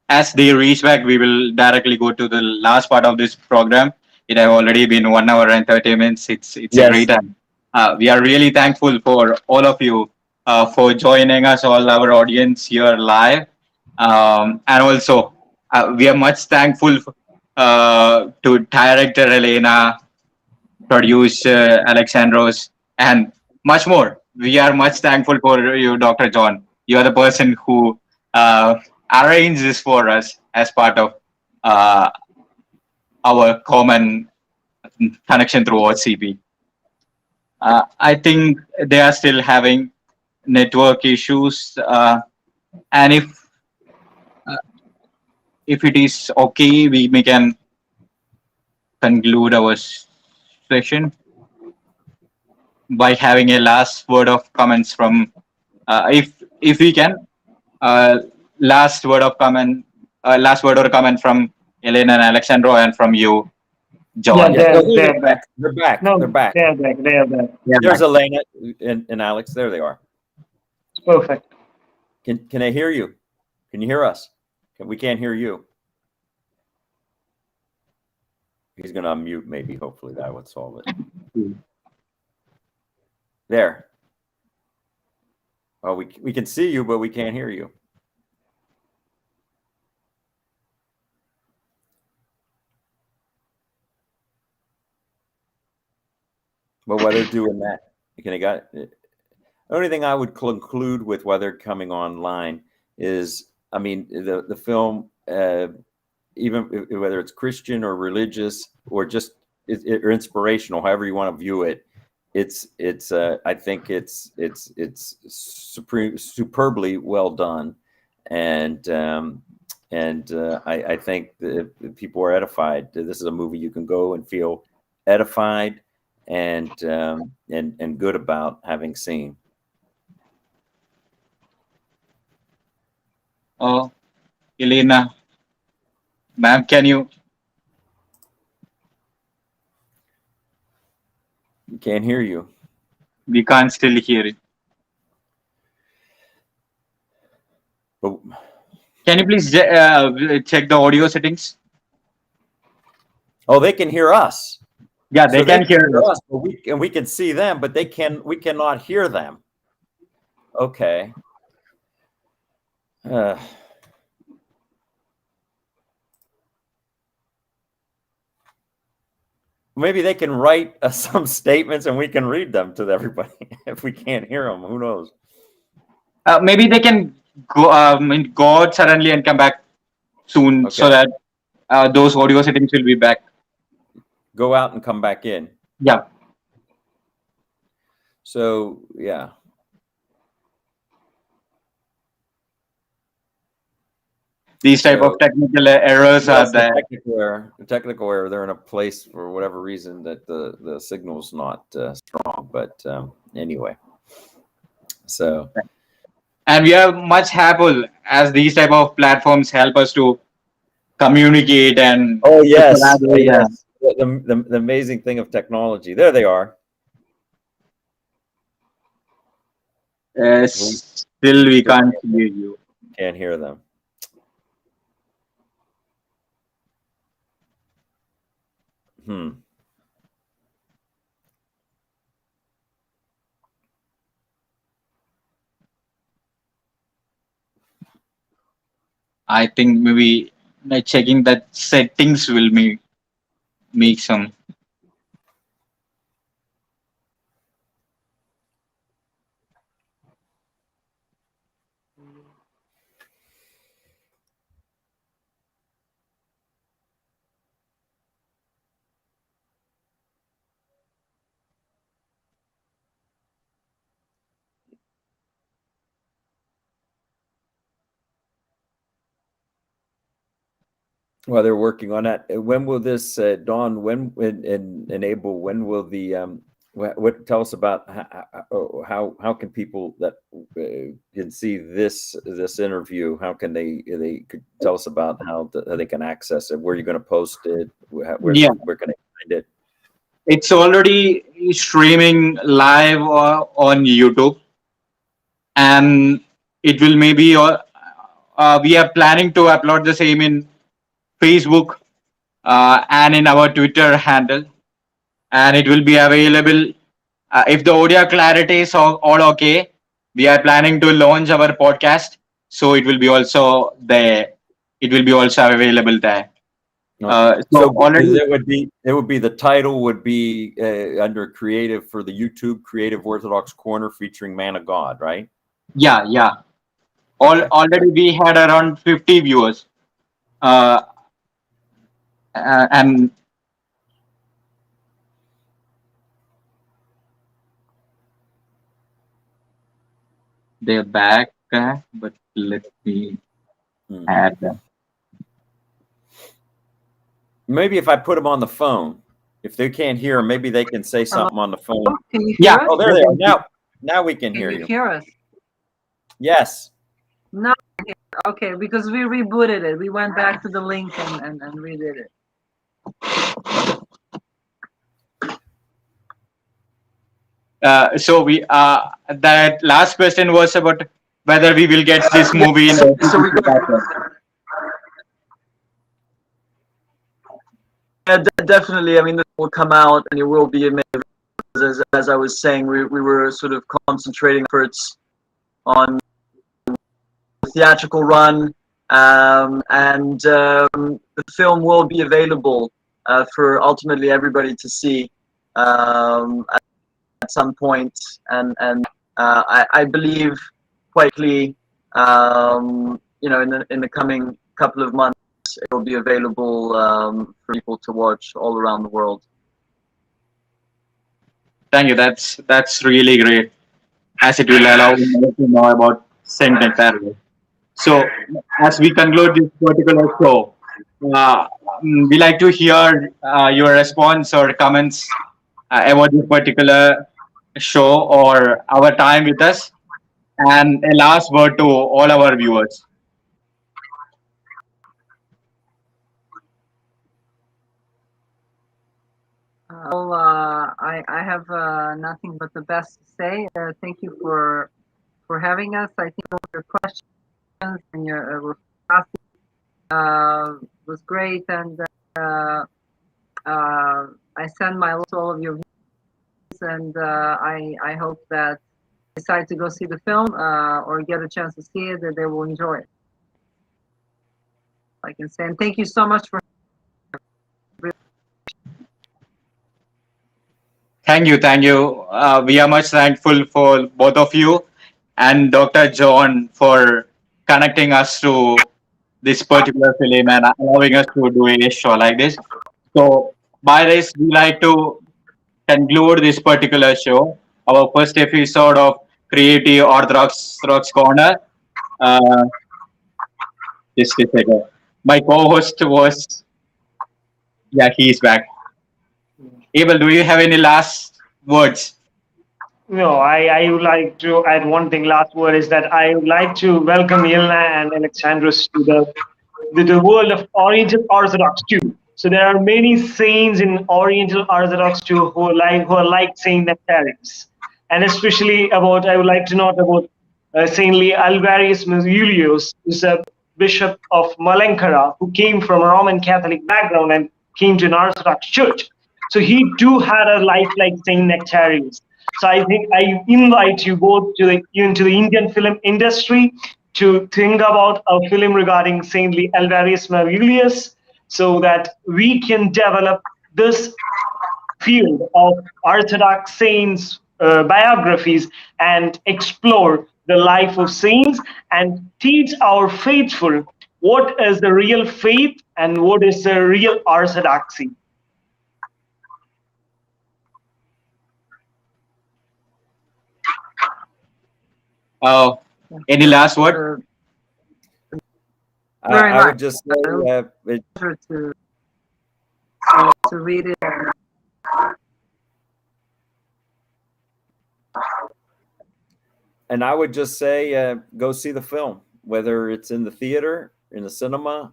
As they reach back, we will directly go to the last part of this program. It has already been 1 hour and 30 minutes. It's
Yes.
a great time. We are really thankful for all of you for joining us, all our audience here live. And also, we are much thankful to director Yelena, producer Alexandros, and much more. We are much thankful for you, Dr. John. You are the person who arranged this for us as part of our common connection through OCP. I think they are still having network issues, and if it is okay, we can conclude our session by having a last word of comments from, if we can, last word or comment from Yelena and Alexandro, and from you, John.
Yeah,
They're back. They're back.
No,
They're back.
They're back. They are back.
There's Yelena and Alex. There they are.
Perfect.
Can I hear you? Can you hear us? We can't hear you. He's going to unmute, maybe. Hopefully that would solve it. There. Well, we can see you, but we can't hear you. But while they're doing that, the only thing I would conclude with while they're coming online is, I mean, the film, even whether it's Christian or religious or just or inspirational, however you want to view it, I think it's superbly well done, and I think that people are edified. This is a movie you can go and feel edified and good about having seen.
Oh, Yelena, ma'am, can you?
We can't hear you.
We can't still hear it.
But
Can you please check the audio settings?
oh, they can hear us.
Yeah, they
So
can hear us.
but we can see them, but we cannot hear them. Okay. Maybe they can write some statements and we can read them to everybody. If we can't hear them, who knows?
Maybe they can go out suddenly and come back soon, so that those audio settings will be back.
Go out and come back in.
Yeah.
So yeah.
These type of technical errors are there.
Technical error. They're in a place for whatever reason that the signal's not strong. But anyway, so.
And we are much happy as these type of platforms help us to communicate and.
Oh yes, yes. The amazing thing of technology. There they are.
Still, we can't hear you.
Can't hear them.
I think maybe checking that settings will make some.
Well, they're working on that. When will this dawn? When enable? When will the what? Tell us about how can people that can see this interview? How can they could tell us about how they can access it? Where are you going to post it? Where can they find it?
It's already streaming live on YouTube, and it will maybe we are planning to upload the same in Facebook and in our Twitter handle, and it will be available. If the audio clarity is all okay, we are planning to launch our podcast, so it will be also there. It will be also available there.
So
already,
it would be the title would be under creative for the YouTube Creative Orthodox Corner featuring Man of God, right?
yeah. Already we had around 50 viewers, and they're back. But let me add them.
Maybe if I put them on the phone, if they can't hear, maybe they can say something on the phone.
Can you hear us?
Oh, there they are. Now we can hear
Can you
you.
hear us?
Yes.
No. Okay, because we rebooted it. We went back to the link and redid it.
So we that last question was about whether we will get this movie in
Yeah, definitely. I mean, this will come out and it will be amazing. As I was saying, we were sort of concentrating efforts on the theatrical run, and the film will be available for ultimately everybody to see at some point. And I believe quite quickly, in the coming couple of months, it will be available for people to watch all around the world.
Thank you. That's really great, as it will allow me to know about Saint Nektarios. So, as we conclude this particular show, we like to hear your response or comments about this particular show or our time with us, and a last word to all our viewers.
I have nothing but the best to say. Thank you for having us. I think all your questions and your was great, and I send my love to all of your viewers, and I hope that decide to go see the film or get a chance to see it, that they will enjoy it. I can say, and thank you so much for.
Thank you. We are much thankful for both of you and Dr. John for connecting us to this particular film and allowing us to do a show like this. So, by this, we like to conclude this particular show, our first episode of Creative Orthodox Corner. Uh, just a second. My co-host was, yeah, he's back. Abel, do you have any last words?
No, I would like to add one thing. Last word is that I would like to welcome Yelena and Alexandros to the world of Oriental Orthodox too. So there are many saints in Oriental Orthodox too who are like Saint Nektarios, and especially about I would like to note about Saintly Alvarius Julius, who's a bishop of Malankara who came from a Roman Catholic background and came to an Orthodox church. So he too had a life like Saint Nektarios. So I think I invite you both into the Indian film industry to think about a film regarding Saintly Alvarius Julius, so that we can develop this field of Orthodox saints biographies and explore the life of saints and teach our faithful what is the real faith and what is the real orthodoxy.
Any last word?
Very
I
much.
would just say,
To read it.
and I would just say, go see the film, whether it's in the theater, in the cinema,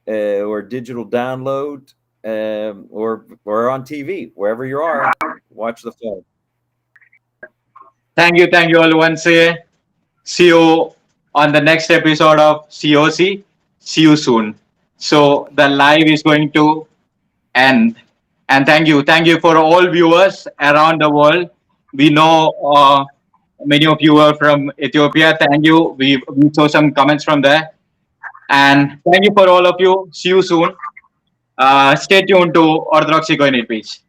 or digital download, or on TV, wherever you are, watch the film.
Thank you all once again. See you on the next episode of COC. See you soon. So the live is going to end. And thank you for all viewers around the world. We know many of you are from Ethiopia. Thank you. We saw some comments from there. And thank you for all of you. See you soon. Stay tuned to Orthodoxy Cognate page.